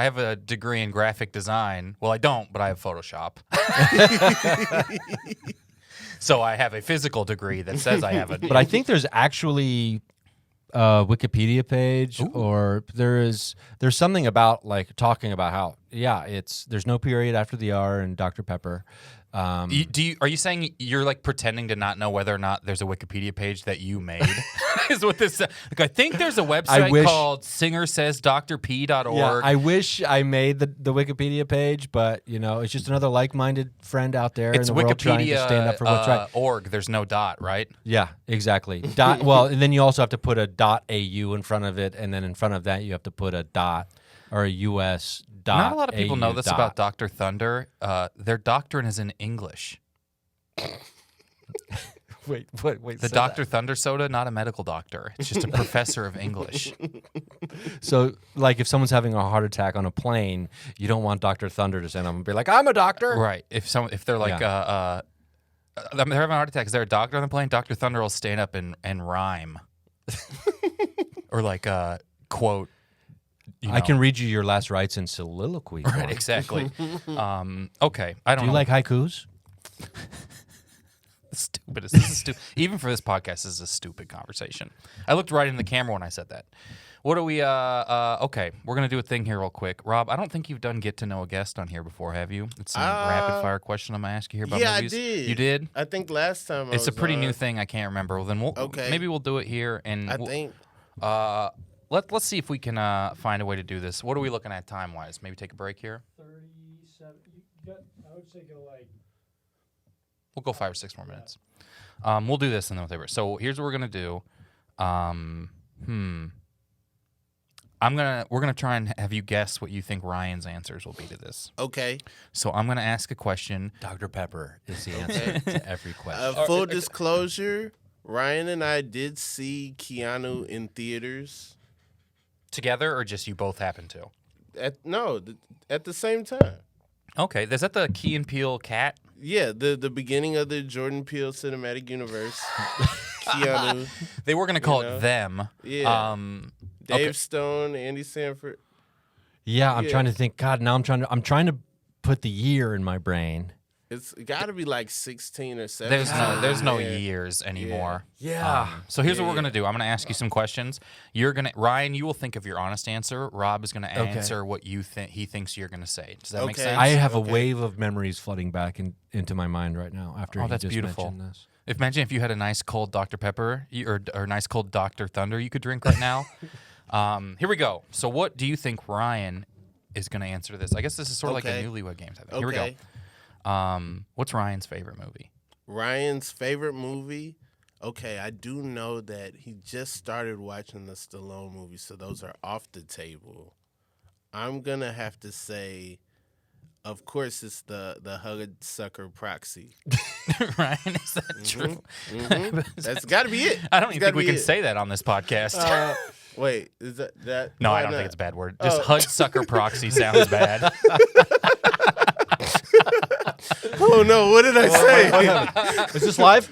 have a degree in graphic design. Well, I don't, but I have Photoshop. So I have a physical degree that says I have a. But I think there's actually a Wikipedia page, or there's something about like talking about how there's no period after the R in Dr. Pepper. Are you saying you're like pretending to not know whether or not there's a Wikipedia page that you made? Is what this? Like, I think there's a website wish- called singersaysdrp.org. Yeah, I wish I made the Wikipedia page, but it's just another like-minded friend out there It's in the world trying to stand up for what's right. org. There's no dot, right? Yeah, exactly. Well, and then you also have to put a .au in front of it, and then in front of that you have to put a dot or a US dot. Not a lot of people know AU this dot. about Dr. Thunder. Their doctrine is in English. Wait. The Dr. Thunder soda, not a medical doctor. It's just a professor of English. So, like, if someone's having a heart attack on a plane, you don't want Dr. Thunder to stand up and be like, "I'm a doctor." Right. If they're like they're having a heart attack, is there a doctor on the plane? Dr. Thunder will stand up and rhyme. Or like quote. I can read you your last rites in soliloquy. Right, form. exactly. Okay. I don't Do you know. like haikus? Stupidest. This is stupid. Even for this podcast, this is a stupid conversation. I looked right in the camera when I said that. What do we? Okay, we're gonna do a thing here real quick. Rob, I don't think you've done get to know a guest on here before, have you? It's some rapid fire question I'm gonna ask you here about Yeah, movies. I did. You did? I think last time It's a was pretty on, new thing. I can't remember. Well, then maybe we'll do it here, and I think let's see if we can find a way to do this. What are we looking at time wise? Maybe take a break here. 37. I would say go like. We'll go 5 or 6 more minutes. We'll do this and then whatever. So here's what we're gonna do. We're gonna try and have you guess what you think Ryan's answers will be to this. okay. So I'm gonna ask a question. Dr. Pepper is the answer to every question. Full disclosure: Ryan and I did see Keanu in theaters. Together, or just you both happen to? At the same time. Okay, is that the Key and Peele cat? Yeah, the beginning of the Jordan Peele cinematic universe. Keanu, They were gonna call know? it them. Yeah. Dave okay. Stone, Andy Sanford. Yeah, I'm Yeah. trying to think. God, now I'm trying to put the year in my brain. It's got to be like 16 or 17. There's no Yeah. years anymore. Yeah. So here's what we're gonna do. I'm gonna ask you some questions. Ryan, you will think of your honest answer. Rob is gonna answer what you think he thinks you're gonna say. Does that make Okay. sense? I have a Okay. wave of memories flooding back into my mind right now after Oh, he that's just beautiful. mentioned this. Imagine if you had a nice cold Dr. Pepper or nice cold Dr. Thunder you could drink right now. Here we go. So what do you think Ryan is going to answer this? I guess this is sort of like Okay. a newlywed game type thing. Here we Okay. go. What's Ryan's favorite movie? Ryan's favorite movie. Okay, I do know that he just started watching the Stallone movie, so those are off the table. I'm gonna have to say, of course, it's the Hudsucker Proxy. Ryan, is that true? That's got to be it. I don't It's even gotta think we be can it. say that on this podcast. Wait, is that? no, why I don't not? think it's a bad word. Just Oh. Hudsucker Proxy sounds bad. Oh no! What did I say? Is this live?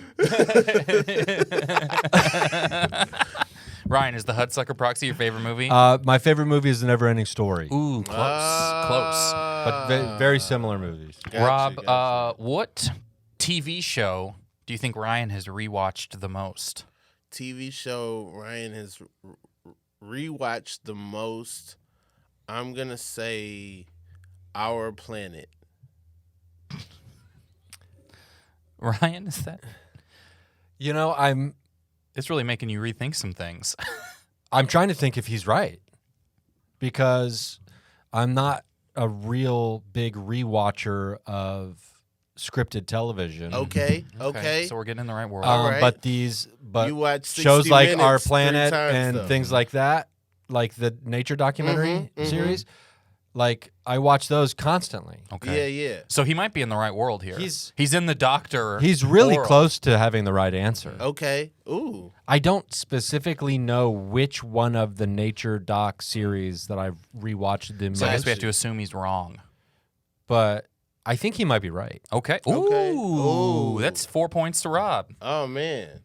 Ryan, is the Hudsucker Proxy your favorite movie? My favorite movie is The Neverending Story, Ooh, close. but very similar movies. Gotcha, Rob, gotcha. what TV show do you think Ryan has rewatched the most? TV show Ryan has rewatched the most. I'm gonna say Our Planet. Ryan, is that? You know, I'm It's really making you rethink some things. I'm trying to think if he's right because I'm not a real big rewatcher of scripted television. Okay. So we're getting in the right world. All right. But You watch 60 shows like Our Minutes 3 Planet times, and though. things like that, like the nature documentary series, like I watch those constantly. Okay. Yeah. So he might be in the right world here. He's in the doctor. He's really world. close to having the right answer. Okay. Ooh. I don't specifically know which one of the nature doc series that I've rewatched the So I guess most, we have to assume he's wrong. but I think he might be right. Okay. Okay. Ooh, Ooh. that's 4 points to Rob. Oh man.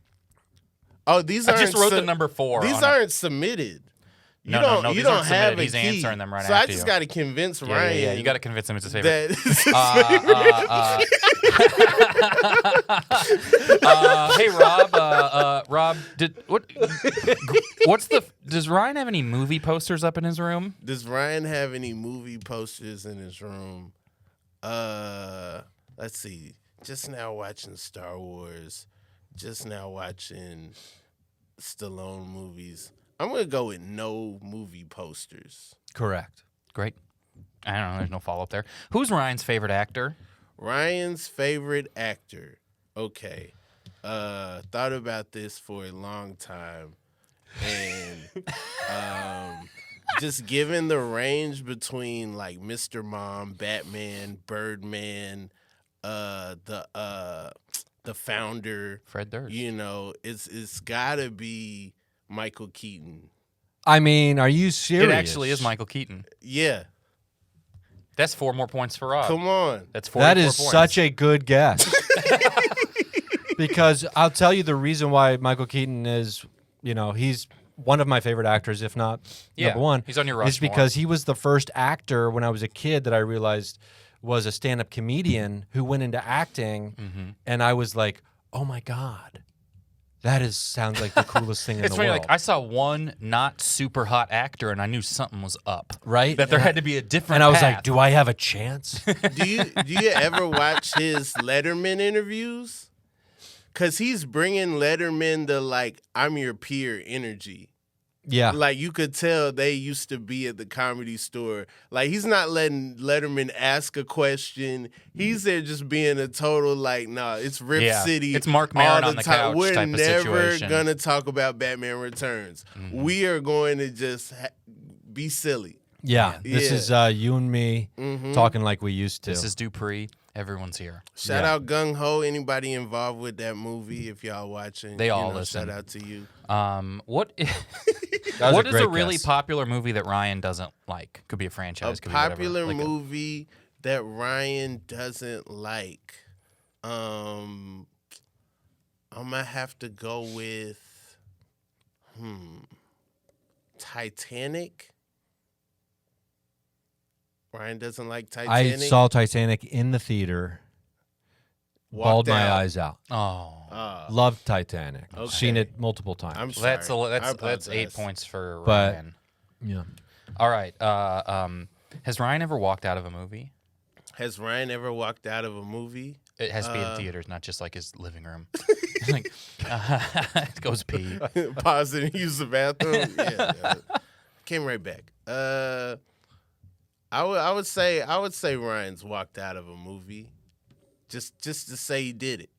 Oh, these I aren't. just wrote the number 4. These aren't submitted. You No, don't. no, you these don't aren't have submitted. a He's key. answering them right so I after just you. got to convince Yeah, Ryan. yeah. You got to convince him it's his favorite. That Hey Rob, does Ryan have any movie posters up in his room? Does Ryan have any movie posters in his room? Let's see. Just now watching Star Wars. Just now watching Stallone movies. I'm gonna go with no movie posters. Correct. Great. I don't know. There's no follow up there. Who's Ryan's favorite actor? Ryan's favorite actor. Okay. Thought about this for a long time. And just given the range between like Mr. Mom, Batman, Birdman, the Founder, Fred Durst. you know, it's gotta be Michael Keaton. I mean, are you serious? It actually is Michael Keaton. Yeah. That's 4 more points for Rob. Come on. That's 44 That is points. such a good guess. Because I'll tell you the reason why Michael Keaton is, he's one of my favorite actors, if not number one. He's on your is Rushmore. because he was the first actor when I was a kid that I realized was a stand-up comedian who went into acting, and I was like, oh my God. That sounds like the coolest thing in It's the funny, world. like I saw one not super hot actor, and I knew something was up. Right? That there had to be a different. And I was path. like, do I have a chance? Do you ever watch his Letterman interviews? Cause he's bringing Letterman the like I'm your peer energy. Yeah. Like you could tell they used to be at the Comedy Store. Like he's not letting Letterman ask a question. He's there just being a total like, nah, it's Rip City. It's Mark Maron all on the time. couch We're type of never situation. gonna talk about Batman Returns. We are going to just be silly. Yeah. This is you and me talking like we used to. This is Dupree. Everyone's here. Shout out Gung Ho. Anybody involved with that movie? If y'all watching, They all listen. Shout out to you. What is That was what a is a great really guess. popular movie that Ryan doesn't like? Could be a franchise. A could be whatever. popular Like movie that Ryan doesn't like. I'm gonna have to go with Titanic. Ryan doesn't like I Titanic. saw Titanic in the theater. Bawled Walked my out. eyes out. Oh, Loved Titanic. Okay. Seen it multiple times. I'm sorry. that's I that's 8 apologize. points for But- Ryan. yeah. All right. Has Ryan ever walked out of a movie? Has Ryan ever walked out of a movie? It has to be in theaters, not just like his living room. Like, goes pee. Pause it and use the bathroom. Yeah. Came right back. I would say Ryan's walked out of a movie, just to say he did it.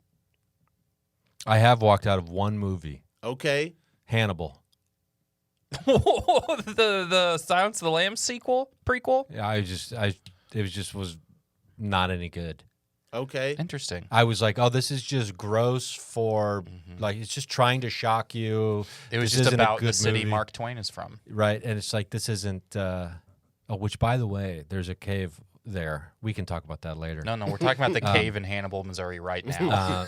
I have walked out of one movie. Okay. Hannibal. the Silence of the Lambs prequel. Yeah, it was not any good. Okay. Interesting. I was like, oh, this is just gross for like it's just trying to shock you. It was This just isn't a about the good city movie. Mark Twain is from. Right, and it's like this isn't. Which by the way, there's a cave there. We can talk about that later. No, we're talking about the cave in Hannibal, Missouri right now.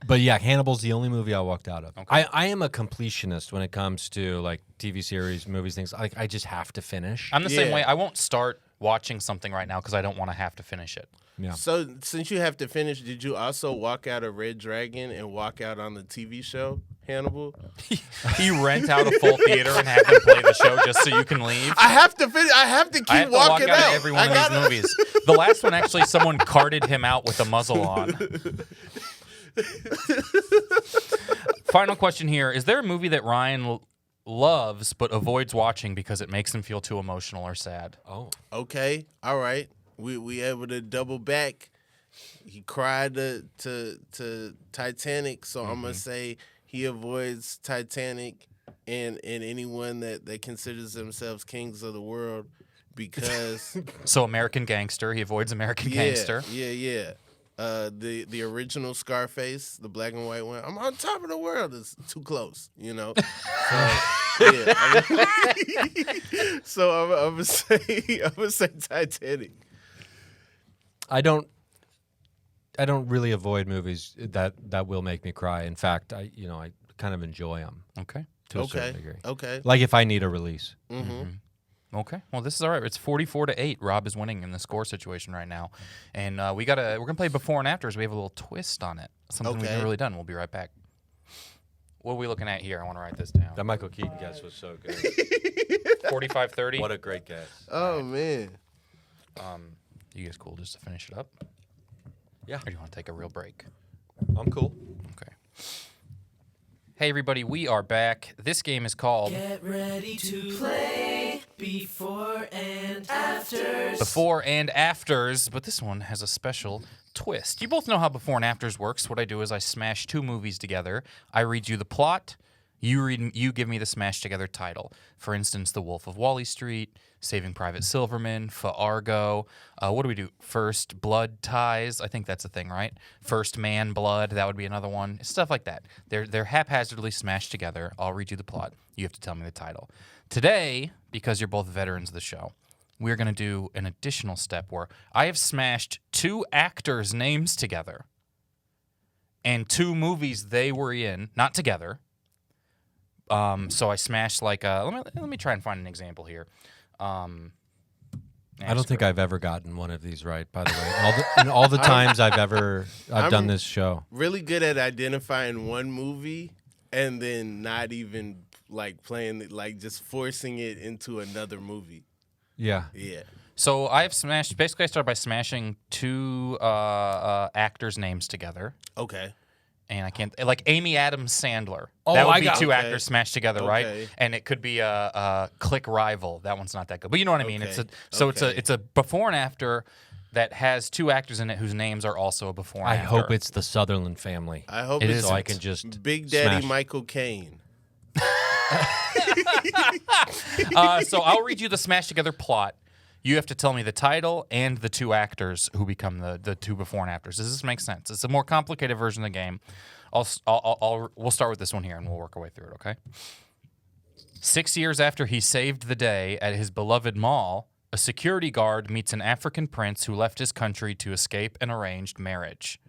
But yeah, Hannibal's the only movie I walked out of. Okay. I am a completionist when it comes to like TV series, movies, things. Like I just have to finish. I'm the same Yeah. way. I won't start watching something right now because I don't want to have to finish it. Yeah. So since you have to finish, did you also walk out of Red Dragon and walk out on the TV show Hannibal? You rent out a full theater and have them play the show just so you can leave. I have to finish. I have to keep I have to walk walking out out. of every one I of gotta- these movies. The last one, actually, someone carted him out with a muzzle on. Final question here. Is there a movie that Ryan loves but avoids watching because it makes him feel too emotional or sad? Oh. Okay, all right. We able to double back. He cried to Titanic, so I'm gonna say he avoids Titanic and anyone that considers themselves kings of the world because So American Gangster. He avoids American Gangster. Yeah. The original Scarface, the black and white one. I'm on top of the world. It's too close, you know. So, yeah. So I'm gonna say Titanic. I don't really avoid movies that will make me cry. In fact, I kind of enjoy them Okay. to a certain degree. Okay. Like if I need a release. Okay. Well, this is all right. It's 44-8. Rob is winning in the score situation right now, and we're gonna play before and afters. We have a little twist on it. Something we've never really done. We'll be right back. What are we looking at here? I want to write this down. That Michael Keaton guess was so good. 45-30. What a great guess. Oh man. You guys cool just to finish it up? Yeah. Or do you want to take a real break? I'm cool. Okay. Hey everybody, we are back. This game is called Get ready to play before and afters. Before and Afters, but this one has a special twist. You both know how Before and Afters works. What I do is I smash two movies together. I read you the plot. You give me the smash together title. For instance, The Wolf of Wall Street, Saving Private Silverman, Fargo. What do we do? First Blood Ties. I think that's a thing, right? First Man Blood. That would be another one. Stuff like that. They're haphazardly smashed together. I'll read you the plot. You have to tell me the title. Today, because you're both veterans of the show, we're going to do an additional step where I have smashed two actors' names together and two movies they were in, not together. So I smashed like let me try and find an example here. I don't think I've ever gotten one of these right, by the way. In all the times I've done this show. Really good at identifying one movie and then not even like playing it, like just forcing it into another movie. Yeah. Yeah. So I've smashed. Basically, I started by smashing two actors' names together. Okay. And I can't, like Amy Adams Sandler. Oh, that would I be got- two okay. actors smashed together, right? Okay. And it could be a Click Rival. That one's not that good, but you know what I mean. Okay. It's a before and after that has two actors in it whose names are also a before and I after. hope it's the Sutherland family. I hope It it's isn't. So I can just Big Daddy smash. Michael Caine. So I'll read you the smashed together plot. You have to tell me the title and the two actors who become the two before and afters. Does this make sense? It's a more complicated version of the game. We'll start with this one here and we'll work our way through it, okay? 6 years after he saved the day at his beloved mall, a security guard meets an African prince who left his country to escape an arranged marriage.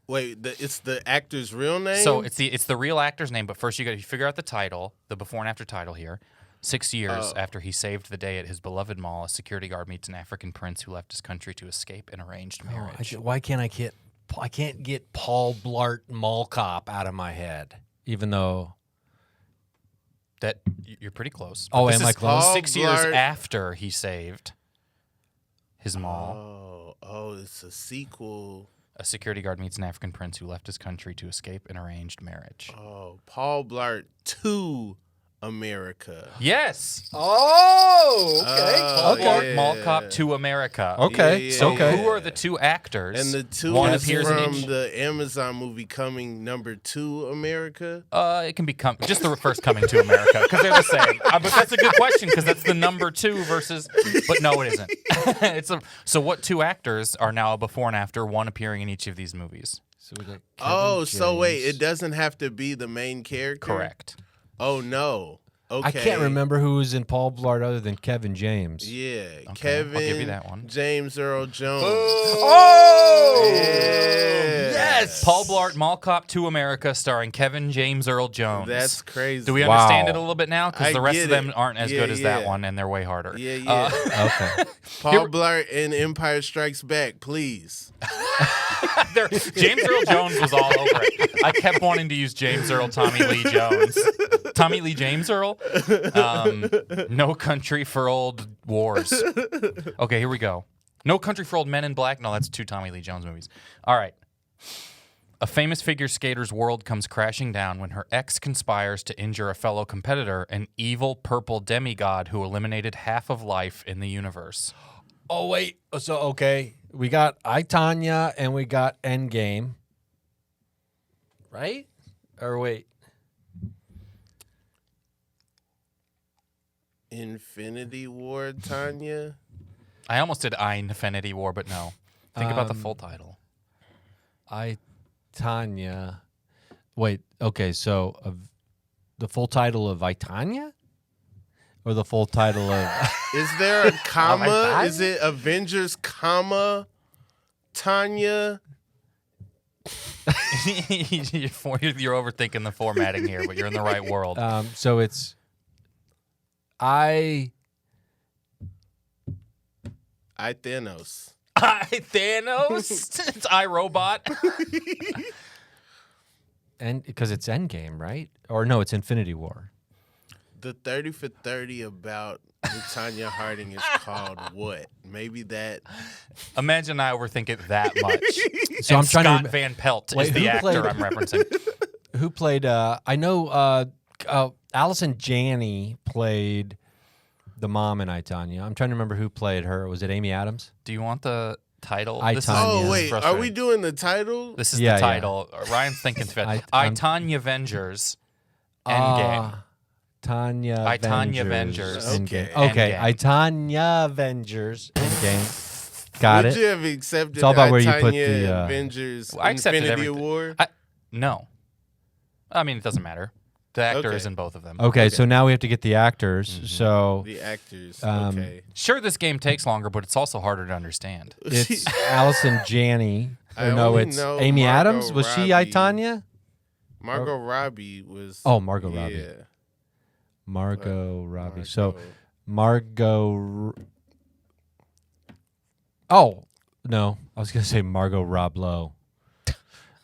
Wait, it's the actor's real name? So it's the real actor's name, but first you got to figure out the title, the before and after title here. 6 years after he saved the day at his beloved mall, a security guard meets an African prince who left his country to escape an arranged marriage. Why can't I get Paul Blart Mall Cop out of my head, even though That you're pretty close. Oh, But this am I is close? Paul 6 years Blart- after he saved his mall. Oh, it's a sequel. A security guard meets an African prince who left his country to escape an arranged marriage. Oh, Paul Blart 2 America. Yes. Oh, Oh, Blart yeah. Mall Cop to America. Okay, Yeah, So yeah. who are the two actors? And the two One is appears in from each. the Amazon movie Coming #2 America. It can be just the first Coming to America because they're the same. But that's a good question because that's the number two versus. But no, it isn't. So what two actors are now a before and after? One appearing in each of these movies. So we got Oh, Kevin so wait, James. it doesn't have to be the main character? Correct. Oh, no. Okay. I can't remember who was in Paul Blart other than Kevin James. Yeah, Okay, Kevin. I'll give you that one. James Earl Jones. Oh, Yeah. yes. Paul Blart Mall Cop to America, starring Kevin James Earl Jones. That's crazy. Do we Wow. understand it a little bit now? Because I the rest get of them it. aren't as Yeah, good as that yeah. one, and they're way harder. Yeah, yeah. Okay. Paul Blart and Empire Strikes Back, please. James Earl Jones was all over it. I kept wanting to use James Earl, Tommy Lee Jones. Tommy Lee James Earl? No Country for Old Wars. Okay, here we go. No Country for Old Men in Black? No, that's two Tommy Lee Jones movies. All right. A famous figure skater's world comes crashing down when her ex conspires to injure a fellow competitor, an evil purple demigod who eliminated half of life in the universe. Oh, wait. So, okay. We got I, Tanya, and we got Endgame. Right? Or wait. Infinity War, Tanya. I almost did I, Infinity War, but no. Think about the full title. I, Tanya. Wait. Okay. So, the full title of I, Tanya? Or the full title of... Is there a comma? Tanya? Is it Avengers, comma, Tanya? You're overthinking the formatting here, but you're in the right world. So it's I Thanos. Thanos? It's iRobot. and because it's Endgame, right? Or no, it's Infinity War. The 30 for 30 about Tanya Harding is called what? Maybe that. Imagine I overthink it that much. So And I'm trying Scott to Van Pelt Wait, is the who actor played- I'm referencing. who played I know Allison Janney played the mom in I, Tanya. I'm trying to remember who played her. Was it Amy Adams? Do you want the title? I, This is- Tanya. Oh, this is wait. Are frustrating. we doing the title? This is Yeah, the yeah. title. Ryan's thinking I- I, I'm- Tanya Avengers. Endgame. Tanya I, Tanya Avengers. Avengers. Endgame. Okay. Okay. Endgame. I, Tanya Avengers. Endgame. Got Would it. you have accepted It's all about where you put Tanya the, Avengers I accepted Infinity everything. War? No. I mean, it doesn't matter. The actor Okay. is in both of them. Okay, so now we have to get the actors. So The actors. Um, Okay. Sure, this game takes longer, but it's also harder to understand. it's Allison Janney. I Or no, only it's know Amy Margot Adams. Was she I, Robbie. Tanya? Margot Robbie was. Oh, Margot Robbie. Yeah. Margot Robbie. Margot. So Margot. Oh no, I was gonna say Margot Rob Lowe.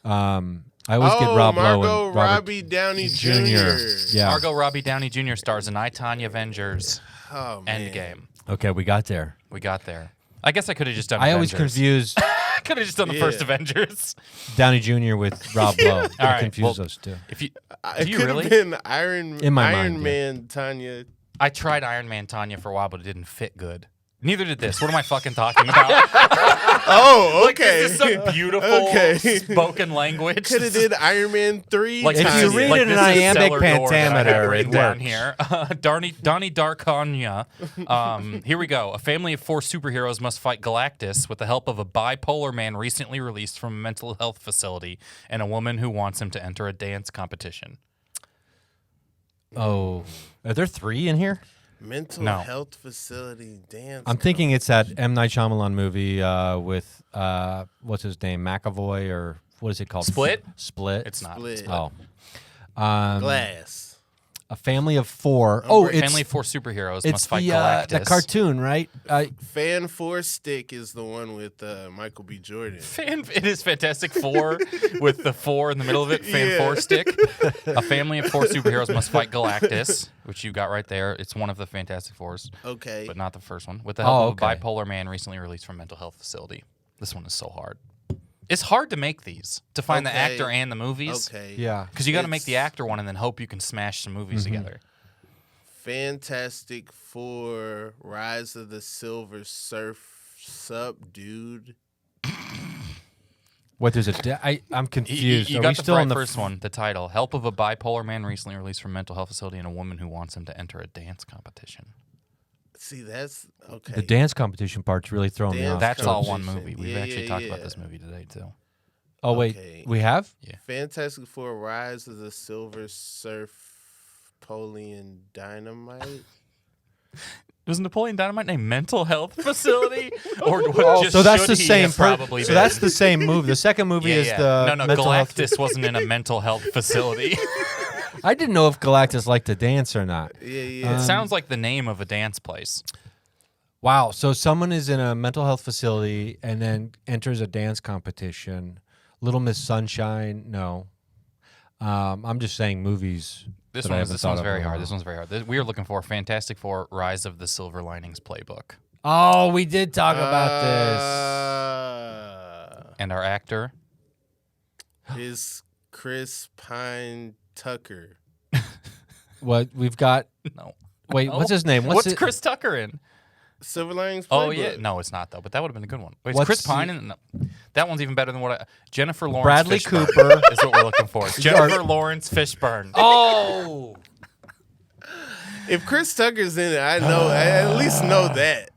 I always get Rob Lowe Margot and Robert Robbie Downey Jr. Yeah. Margot Robbie Downey Jr. stars in I, Tanya Avengers. Oh, man. Endgame. Okay, we got there. We got there. I guess I could have just done I always Avengers. confuse I could have just done the first Yeah. Avengers. Downey Jr. with Rob Lowe. I right, confuse well- those two. If you, It Do you could really? have been Iron In my mind, yeah. Man Tanya. I tried Iron Man Tanya for a while, but it didn't fit good. Neither did this. What am I fucking talking about? Oh, okay. This is some beautiful Okay. spoken language. Could have did Iron Man 3 Like If Tanya. you read it in this is iambic cellar door that I have pentameter, written it down works. here. Donnie Darkonya. Here we go. A family of 4 superheroes must fight Galactus with the help of a bipolar man recently released from a mental health facility and a woman who wants him to enter a dance competition. Oh, are there 3 in here? Mental No. health facility dance. I'm thinking it's that M. Night Shyamalan movie with what's his name, McAvoy, or what is it called? Split? Split. It's not. Split. Oh, Glass. a family of 4. Oh, it's Family of 4 superheroes it's must fight the Galactus. cartoon, right? Fan 4 Stick is the one with Michael B. Jordan. It is Fantastic Four with the 4 in the middle of it. Fan Yeah. 4 stick. A family of 4 superheroes must fight Galactus, which you got right there. It's one of the Fantastic Fours, Okay. but not the first one. With the help Oh, of okay. a bipolar man recently released from a mental health facility. This one is so hard. It's hard to make these, to find the Okay. actor and the movies. Okay. Yeah. Because you got to make It's the actor one and then hope you can smash some movies together. Fantastic Four, Rise of the Silver Dude. What there's I'm confused. You Are got we the still right on the first one, the title. Help of a bipolar man recently released from a mental health facility and a woman who wants him to enter a dance competition. See, that's okay. The dance competition part's really throwing me Dance off. That's all one competition. movie. We've Yeah, actually yeah, talked about yeah. this movie today, too. Oh wait, Okay. we have? Fantastic Four, Rise of the Silver Napoleon Dynamite. Was Napoleon Dynamite a mental health facility? Or just So that's should the he same. have probably So been? that's the same movie. The second movie Yeah, is yeah. the No, mental health. Galactus wasn't in a mental health facility. I didn't know if Galactus liked to dance or not. Yeah, yeah. It sounds like the name of a dance place. Wow. So someone is in a mental health facility and then enters a dance competition. Little Miss Sunshine. No. I'm just saying movies. This that I one's haven't thought of very in a hard. while. This one's very hard. We are looking for Fantastic Four: Rise of the Silver Linings playbook, Oh, we did talk about Uh, and our actor is Chris Pine Tucker. What we've got? No. Wait, what's his name? What's Chris Tucker in? Silver Linings Oh Playbook. yeah, no, it's not though. But that would have been a good one. Wait, is What's Chris Pine in? No. That one's even better than what Jennifer Lawrence. Bradley Fishburne Cooper. is what we're looking for. Jennifer Lawrence Fishburne. Oh, If Chris Tucker's in it, I at least know that.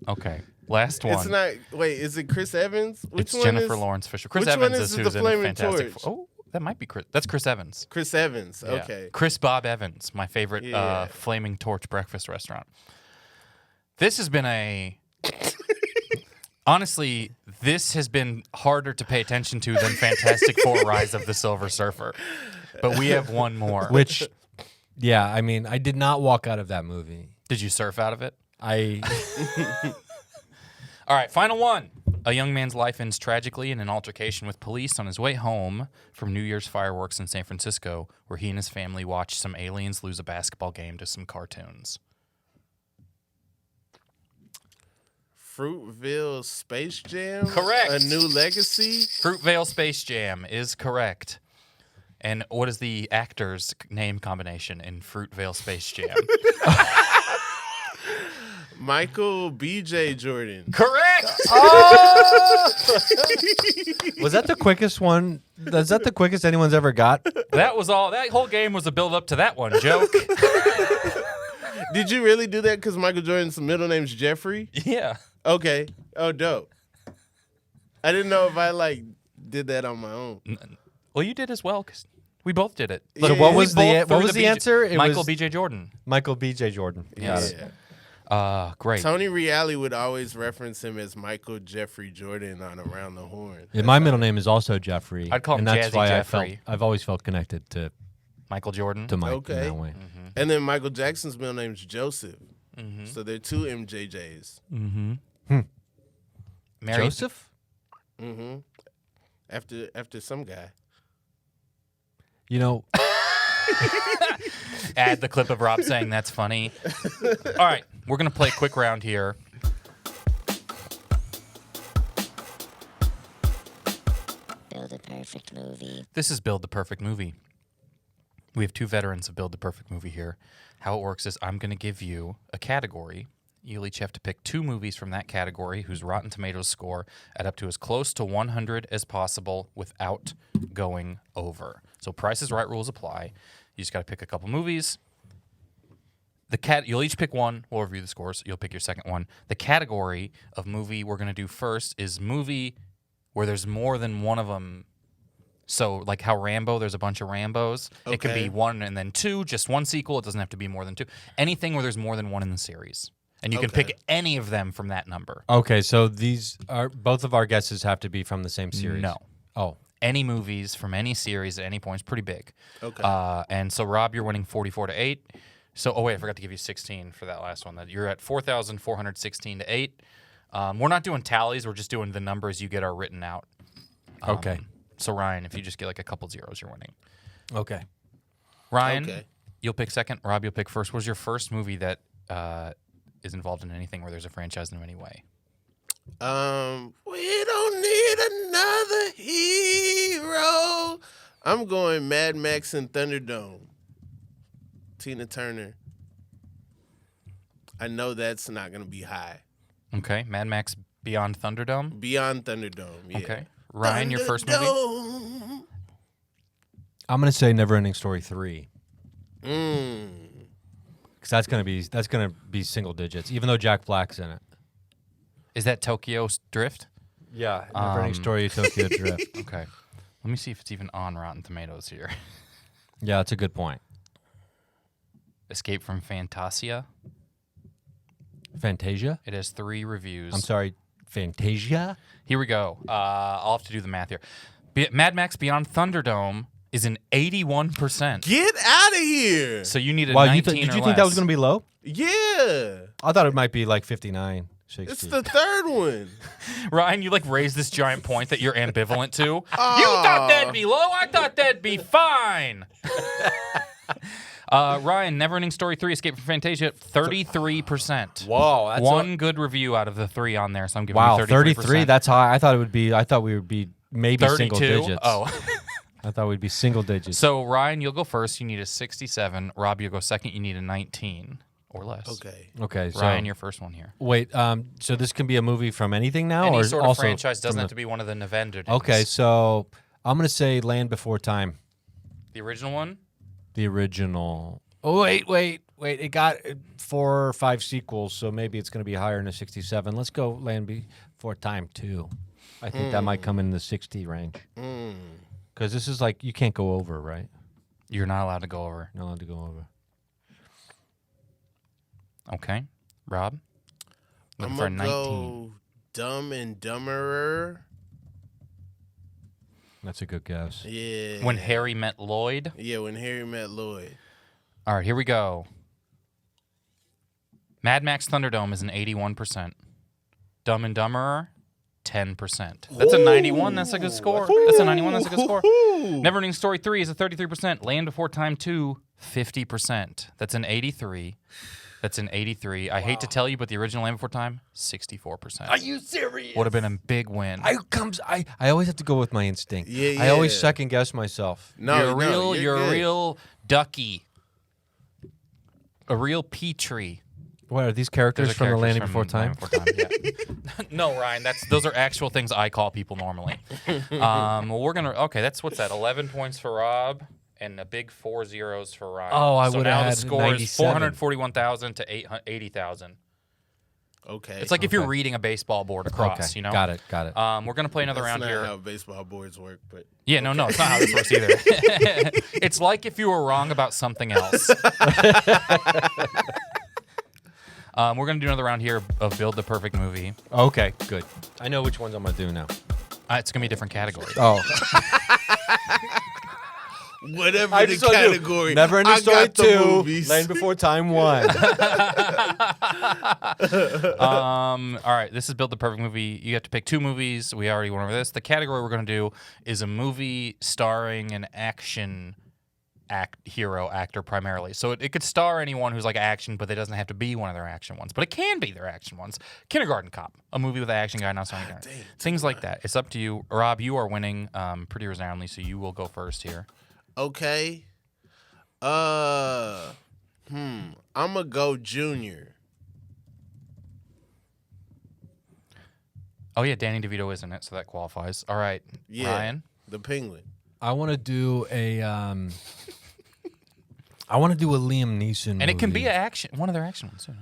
Okay, last one. It's not. Wait, is it Chris Evans? Which It's one Jennifer is Lawrence Fishburne. Chris which one Evans is is the who's in Flaming Fantastic Torch? Four. Oh, that might be Chris. That's Chris Evans. Chris Evans? Yeah. Okay. Chris Bob Evans, my favorite Yeah. Flaming Torch breakfast restaurant. This has been a. Honestly, this has been harder to pay attention to than Fantastic Four: Rise of the Silver Surfer. But we have one more. which, yeah, I mean, I did not walk out of that movie. Did you surf out of it? I All right, final one. A young man's life ends tragically in an altercation with police on his way home from New Year's fireworks in San Francisco, where he and his family watched some aliens lose a basketball game to some cartoons. Fruitville Space Jam. Correct. A New Legacy. Fruitvale Space Jam is correct. And what is the actor's name combination in Fruitvale Space Jam? Michael B.J. Jordan. Correct! was that the quickest one? Is that the quickest anyone's ever got? That was all. That whole game was a build up to that one joke. Did you really do that because Michael Jordan's middle name's Jeffrey? Yeah. Okay. Oh, dope. I didn't know if I did that on my own. Well, you did as well because we both did it. So what was We the both what threw was the BJ answer? It Michael was B.J. Jordan. Michael B.J. Jordan. Got it. Yeah. Great. Tony Reale would always reference him as Michael Jeffrey Jordan on Around the Horn. Yeah, my middle name is also Jeffrey. I'd call him and that's Jazzy why Jeffrey. I've always felt connected to Michael Jordan. Mike Okay. in that way. And then Michael Jackson's middle name's Joseph. So they're two MJJs. Married. Joseph? Mm-hmm. After some guy. You know, Add the clip of Rob saying that's funny. All right, we're going to play a quick round here. Build a perfect movie. This is Build the Perfect Movie. We have two veterans of Build the Perfect Movie here. How it works is I'm going to give you a category. You'll each have to pick two movies from that category whose Rotten Tomatoes score add up to as close to 100 as possible without going over. So Price is Right rules apply. You just got to pick a couple movies. You'll each pick one. We'll review the scores. You'll pick your second one. The category of movie we're going to do first is movie where there's more than one of them. So, like how Rambo, there's a bunch of Rambos. It can be Okay. one and then two, just one sequel. It doesn't have to be more than two. Anything where there's more than one in the series. And you can Okay. pick any of them from that number. okay, so these are both of our guesses have to be from the same series. No. Oh, Any movies from any series at any point is pretty big. Okay. And so, Rob, you're winning 44-8. So, oh, wait, I forgot to give you 16 for that last one. That You're at 4,416 to 8. We're not doing tallies. We're just doing the numbers you get are written out. okay. So, Ryan, if you just get like a couple zeros, you're winning. Okay. Ryan, Okay. you'll pick second. Rob, you'll pick first. What was your first movie that is involved in anything where there's a franchise in any way? We don't need another hero. I'm going Mad Max and Thunderdome. Tina Turner. I know that's not going to be high. Okay. Mad Max Beyond Thunderdome. Beyond Thunderdome, yeah. Okay. Ryan, your first movie? Thunderdome. I'm gonna say Neverending Story 3 Mm. because that's gonna be single digits, even though Jack Black's in it. Is that Tokyo Drift? Yeah, Neverending Story Tokyo Drift. Okay. Let me see if it's even on Rotten Tomatoes here. Yeah, that's a good point. Escape from Fantasia. Fantasia. It has 3 reviews. I'm sorry, Fantasia. Here we go. I'll have to do the math here. Mad Max Beyond Thunderdome is an 81%. Get out of here. So you need a Wow, 19 did or you think that was less. gonna be low? Yeah. I thought it might be like 59, 60. It's the third one. Ryan, you like raised this giant point that you're ambivalent to. You thought that'd be low. I thought that'd be fine. Ryan, Neverending Story 3, Escape from Fantasia, 33%. Whoa, that's One good review out of the 3 on there, so I'm giving wow, you 33%. 33. That's high. I thought we would be maybe single 32? digits. Oh. I thought we'd be single digits. So, Ryan, you'll go first. You need a 67. Rob, you'll go second. You need a 19 or less. Okay. So Ryan, your first one here. wait, so this can be a movie from anything now, Any or sort of also franchise doesn't from have to be one of the Nevada. Okay, so I'm gonna say Land Before Time, The original one? the original. Oh wait! It got 4 or 5 sequels, so maybe it's gonna be higher than a 67. Let's go Land Before Time 2. I think that might come in the 60 range. Because this is like you can't go over, right? You're not allowed to go over. Not allowed to go over. Okay. Rob? Looking I'm for a gonna 19. go Dumb and Dumberer. That's a good guess. Yeah. When Harry Met Lloyd. Yeah, when Harry met Lloyd. All right, here we go. Mad Max Thunderdome is an 81%. Dumb and Dumberer, 10%. That's a 91. That's a good score. That's a 91. That's a good score. Neverending Story 3 is a 33%. Land Before Time 2, 50%. That's an 83. That's an 83. I hate to tell you, but the original Land Before Time, 64%. Are you serious? Would have been a big win. I always have to go with my instinct. Yeah, I always yeah. second guess myself. No, you're a good. real ducky. A real Petrie. What are these characters Those are from the Land characters Before from Time? Land Before Time, yeah. No, Ryan, those are actual things I call people normally. Well, we're gonna what's that? 11 points for Rob and a big 4 zeros for Ryan. Oh, I so would've now had the score is 97. 441,000 to 80,000. Okay. It's like if you're reading a baseball board across, Okay, you know. got it. We're gonna play another That's round not here. how baseball boards work, but Yeah, no, it's not how this works either. It's like if you were wrong about something else. We're going to do another round here of Build the Perfect Movie. Okay, good. I know which ones I'm gonna do now. It's going to be a different category. Oh, whatever the category. Never Ending I Story got the 2, movies. Land Before Time 1. All right, this is Build the Perfect Movie. You have to pick 2 movies. We already went over this. The category we're going to do is a movie starring an action hero actor primarily. So it could star anyone who's like action, but it doesn't have to be one of their action ones. But it can be their action ones. Kindergarten Cop, a movie with an action guy not starring a guy. Things like that. It's up to you. Rob, you are winning pretty resoundingly, so you will go first here. Okay. I'm gonna go Junior. Oh yeah, Danny DeVito is in it, so that qualifies. All right, Yeah. Ryan. The Penguin. I want to do a Liam Neeson movie. And it can be one of their action ones too.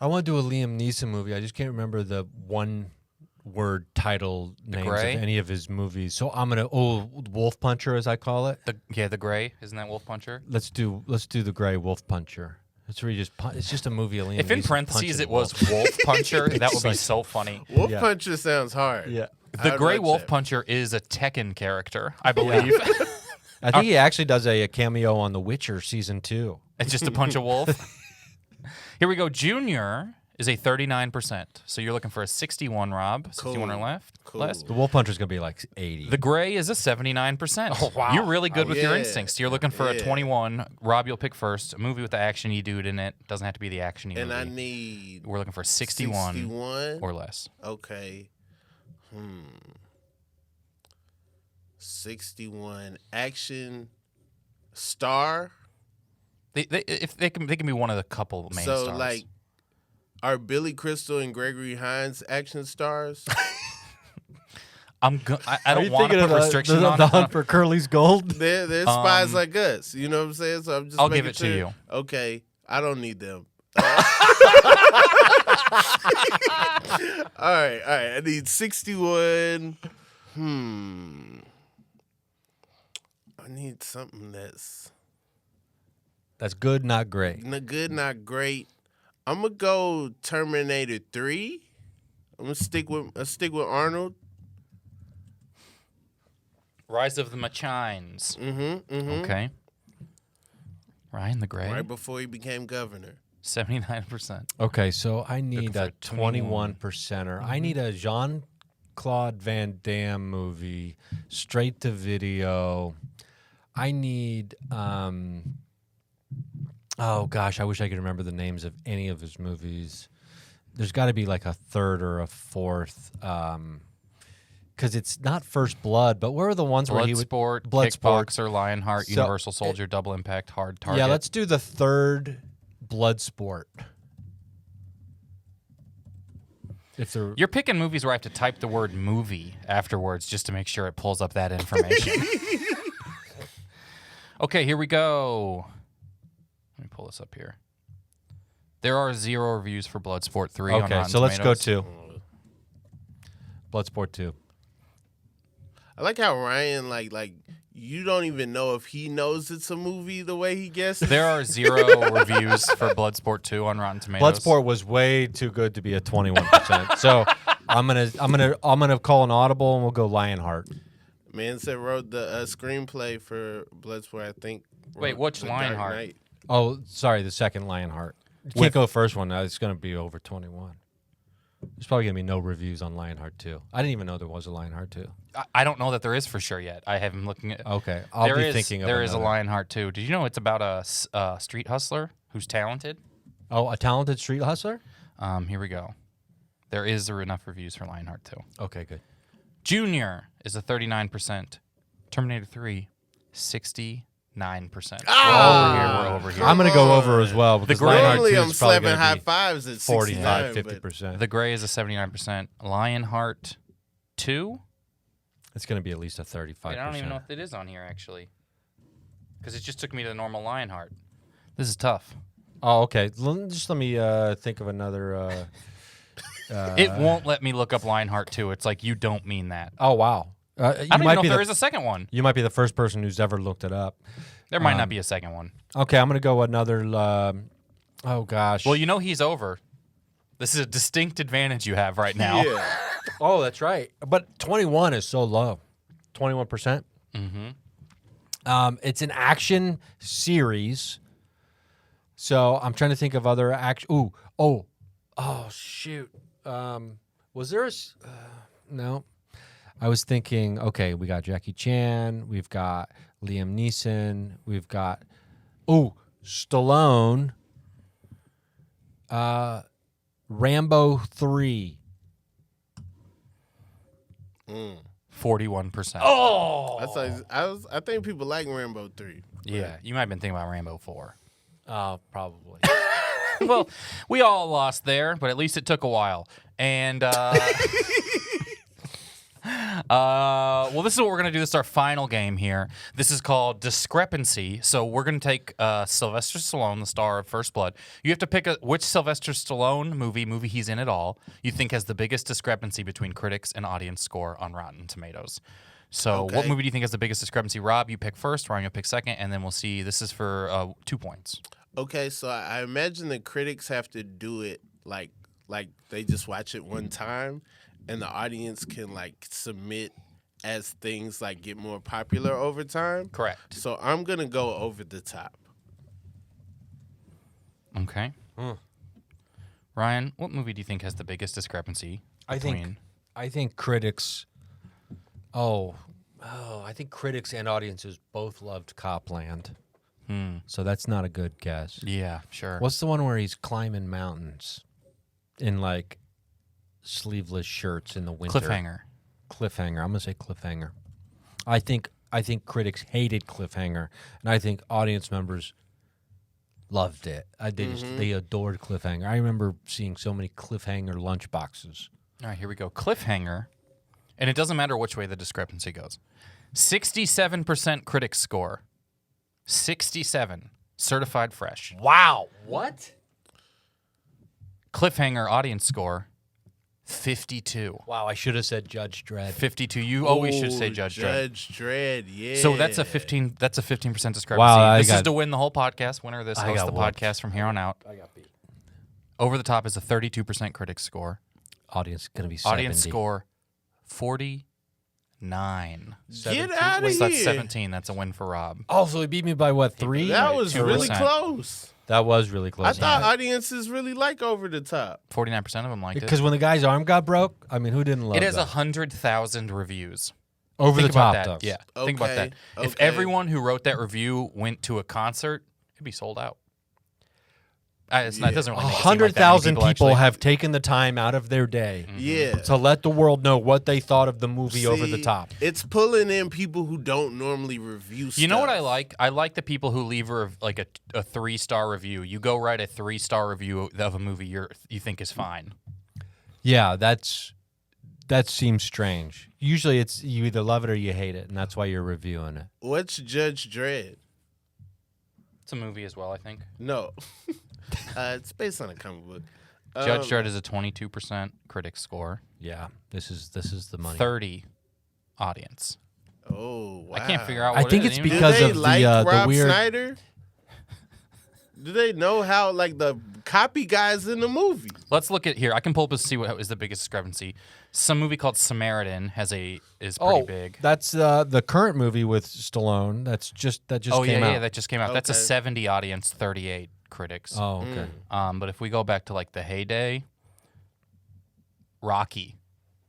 I want to do a Liam Neeson movie. I just can't remember the one-word title names of Gray? any of his movies. So I'm gonna Wolf Puncher, as I call it. The Gray, isn't that Wolf Puncher? Let's do the Gray Wolf Puncher. It's really it's just a movie of Liam If in Neeson parentheses punching it a was wolf. Wolf Puncher, that would be like- so funny. Wolf Yeah. Puncher sounds hard. Yeah. The I'd Gray watch Wolf that. Puncher is a Tekken character, I believe. I think he actually does a cameo on The Witcher season 2. It's just a punch a wolf. Here we go. Junior is a 39%. So you're looking for a 61, Rob. 61 or Cool. left. Cool. Less. The Wolf Puncher's gonna be like 80. The Gray is a 79%. Oh, wow. You're really good with your yeah. instincts. You're looking for a Yeah. 21. Rob, you'll pick first. A movie with the action-y dude in it. Doesn't have to be the action-y And movie. I need We're looking for 61 61. or less. Okay. 61 action star. They can be one of the couple main So stars. like, are Billy Crystal and Gregory Hines action stars? I Are don't you want to thinking put of restrictions the on Hunt for Curly's Gold? They're spies like us. You know what I'm saying? So I'm just. I'll give making it to sure. you. Okay, I don't need them. All right. I need 61. I need something that's That's good, not great. not good, not great. I'm gonna go Terminator 3. I'm gonna stick with Arnold. Rise of the Machines. Mm-hmm. Okay. Ryan the Gray. Right before he became governor. 79%. Okay, so I need for a a 21. 21%er. I need a Jean-Claude Van Damme movie, straight to video. I need oh gosh, I wish I could remember the names of any of his movies. There's got to be like a third or a fourth, because because it's not First Blood, but where are the ones where he would Bloodsport, Bloodsport. Kickboxer, Lionheart, So- Universal Soldier, Double Impact, Hard Target. Yeah, let's do the third Bloodsport. If they're You're picking movies where I have to type the word movie afterwards just to make sure it pulls up that information. Okay, here we go. Let me pull this up here. There are 0 reviews for Bloodsport 3 on okay, Rotten so let's go Tomatoes. to Bloodsport 2. I like how Ryan like you don't even know if he knows it's a movie the way he guesses. There are 0 reviews for Bloodsport 2 on Rotten Tomatoes. Bloodsport was way too good to be a 21%. So I'm gonna call an audible and we'll go Lionheart. Man said wrote the screenplay for Bloodsport. I think. Wait, wrote which The Dark Lionheart? Knight. Oh, sorry, the second Lionheart. You can't go first one. It's gonna be over 21. There's probably gonna be no reviews on Lionheart 2. I didn't even know there was a Lionheart 2. I don't know that there is for sure yet. I haven't looking at. Okay, I'll There be is- thinking of there is a another. Lionheart too. Did you know it's about a street hustler who's talented? Oh, a talented street hustler. Here we go. There is enough reviews for Lionheart 2. Okay, good. Junior is a 39%. Terminator 3, 69%. Ah! We're over here. I'm gonna go over as well because Gray- Lionheart 2 Normally I'm is probably slapping gonna high be fives at 45, 69, 50%. The Gray is a 79%. Lionheart 2? It's gonna be at least a 35%. Wait, I don't even know if it is on here, actually. Because it just took me to the normal Lionheart. This is tough. Oh, okay. Just let me think of another. It won't let me look up Lionheart 2. It's like, you don't mean that. Oh, wow. You I don't even know if there is a second one. You might be the first person who's ever looked it up. There might not be a second one. Okay, I'm gonna go another. Oh gosh. Well, you know he's over. This is a distinct advantage you have right now. Yeah. Oh, that's right. But 21 is so low. 21%. Mm-hmm. It's an action series. So I'm trying to think of other action. Oh, shoot. Was there no? I was thinking, okay, we got Jackie Chan, we've got Liam Neeson, we've got Stallone, Rambo 3. 41%. Oh, I think people like Rambo 3. Yeah, you might have been thinking about Rambo 4. probably. Well, we all lost there, but at least it took a while. And, well, this is what we're going to do. This is our final game here. This is called Discrepancy. So we're going to take Sylvester Stallone, the star of First Blood. You have to pick which Sylvester Stallone movie he's in at all, you think has the biggest discrepancy between critics and audience score on Rotten Tomatoes. So what Okay. movie do you think has the biggest discrepancy? Rob, you pick first. Ryan, you'll pick second. And then we'll see. This is for 2 points. Okay, so I imagine the critics have to do it like they just watch it one time, and the audience can like submit as things like get more popular over time. Correct. So I'm gonna go over the top. Okay. Ryan, what movie do you think has the biggest discrepancy I between? think critics. I think critics and audiences both loved Copland. So that's not a good guess. Yeah, sure. What's the one where he's climbing mountains in like sleeveless shirts in the winter? Cliffhanger. I'm gonna say Cliffhanger. I think critics hated Cliffhanger, and I think audience members loved it. They adored Cliffhanger. I remember seeing so many Cliffhanger lunchboxes. All right, here we go. Cliffhanger, and it doesn't matter which way the discrepancy goes. 67% critics score. 67. Certified fresh. Wow. What? Cliffhanger audience score. 52. Wow. I should have said Judge Dredd. 52. You always should say Ooh, Judge Dredd. Judge Dredd, yeah. So that's a 15%. That's a 15% discrepancy. Wow, This is to win the whole podcast. Winner of this I hosts got the whooped. podcast from here on out. I got beat. Over the top is a 32% critics score. Audience gonna be 70. Audience score 49. Get out of So that's here. 17. That's a win for Rob. Oh, so he beat me by what, 3? That was 2%. really close. That was really close. I thought audiences really like Over the Top. 49% of them liked it. because when the guy's arm got broke, I mean, who didn't love It has that? 100,000 reviews. Over Think the top, about that. though. Yeah, think about that. Okay, If okay. everyone who wrote that review went to a concert, it'd be sold out. It doesn't really make it seem like that many 100,000 people actually- have taken the time out of their day Yeah. to let the world know what they thought of the movie over the See, top. It's pulling in people who don't normally review stuff. You know what I like? I like the people who leave a 3-star review. You go write a 3-star review of a movie you think is fine. Yeah, that seems strange. Usually it's you either love it or you hate it, and that's why you're reviewing it. What's Judge Dredd? It's a movie as well, I think. No. It's based on a comic book. Judge Dredd is a 22% critic score, Yeah, this is the money. 30 audience. Oh, wow. I can't figure out I what think it it's is. because Do they of like the Rob weird. Snyder? Do they know how, like, the copy guys in the movie? Let's look at here. I can pull up and see what is the biggest discrepancy. Some movie called Samaritan is pretty big. That's the current movie with Stallone. That just Oh came out. yeah, that just came out. That's a Okay. 70 audience, 38 critics. Oh, okay. But if we go back to like the heyday, Rocky,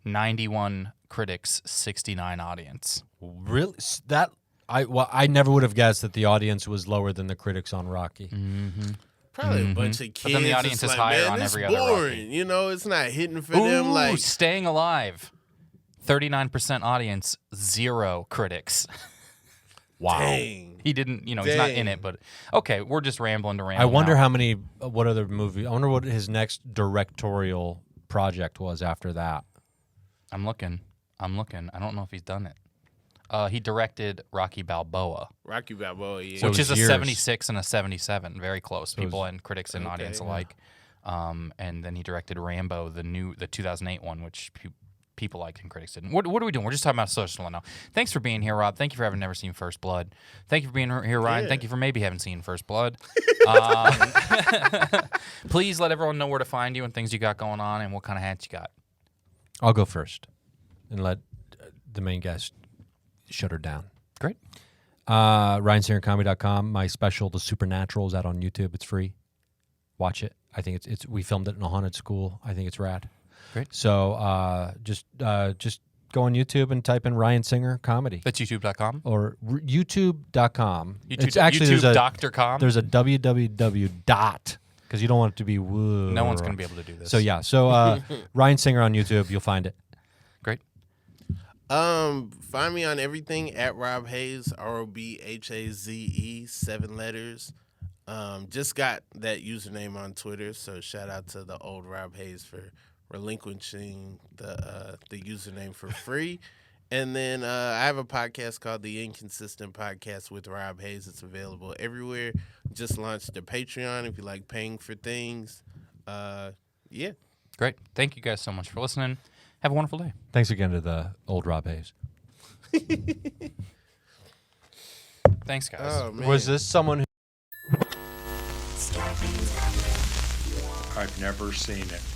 91 critics, 69 audience. Really? I never would have guessed that the audience was lower than the critics on Rocky. Probably a bunch of kids. But then the audience just is like, higher man, on this every other boring. Rocky. You know, it's not hitting for Ooh, them. Like, Staying Alive, 39% audience, 0 critics. Wow. dang. He didn't, he's not in Dang. it, but okay, we're just rambling to ramble. I wonder now. how many. What other movie? I wonder what his next directorial project was after that. I'm looking. I don't know if he's done it. He directed Rocky Balboa, Rocky Balboa, yeah. So which is a years. 76 and a 77, very close. it was- People and critics and audience alike. And then he directed Rambo, the 2008 one, which people liked and critics didn't. What are we doing? We're just talking about social now. Thanks for being here, Rob. Thank you for having never seen First Blood. Thank you for being here, Ryan. Yeah. Thank you for maybe having seen First Blood. Please let everyone know where to find you and things you got going on and what kind of hats you got. I'll go first, and let the main guest shut her down. Great. RyanSingerComedy.com. My special, The Supernatural, is out on YouTube. It's free. Watch it. I think it's we filmed it in a haunted school. I think it's rad. Great. So just go on YouTube and type in Ryan Singer Comedy That's youtube.com. or YouTube.com. YouTube, It's actually YouTube.com. there's a www dot because you don't want it to be woo. No one's going to be able to do this. So yeah. So Ryan Singer on YouTube. You'll find it. Great. Find me on everything at Rob Haze, ROBHAZE, 7 letters. Just got that username on Twitter, so shout out to the old Rob Haze for relinquishing the username for free. And then I have a podcast called The Inconsistent Podcast with Rob Haze. It's available everywhere. Just launched a Patreon if you like paying for things. Yeah. Great. Thank you guys so much for listening. Have a wonderful day. Thanks again to the old Rob Hayes. Thanks, guys. Oh, man. Was this someone who I've never seen it.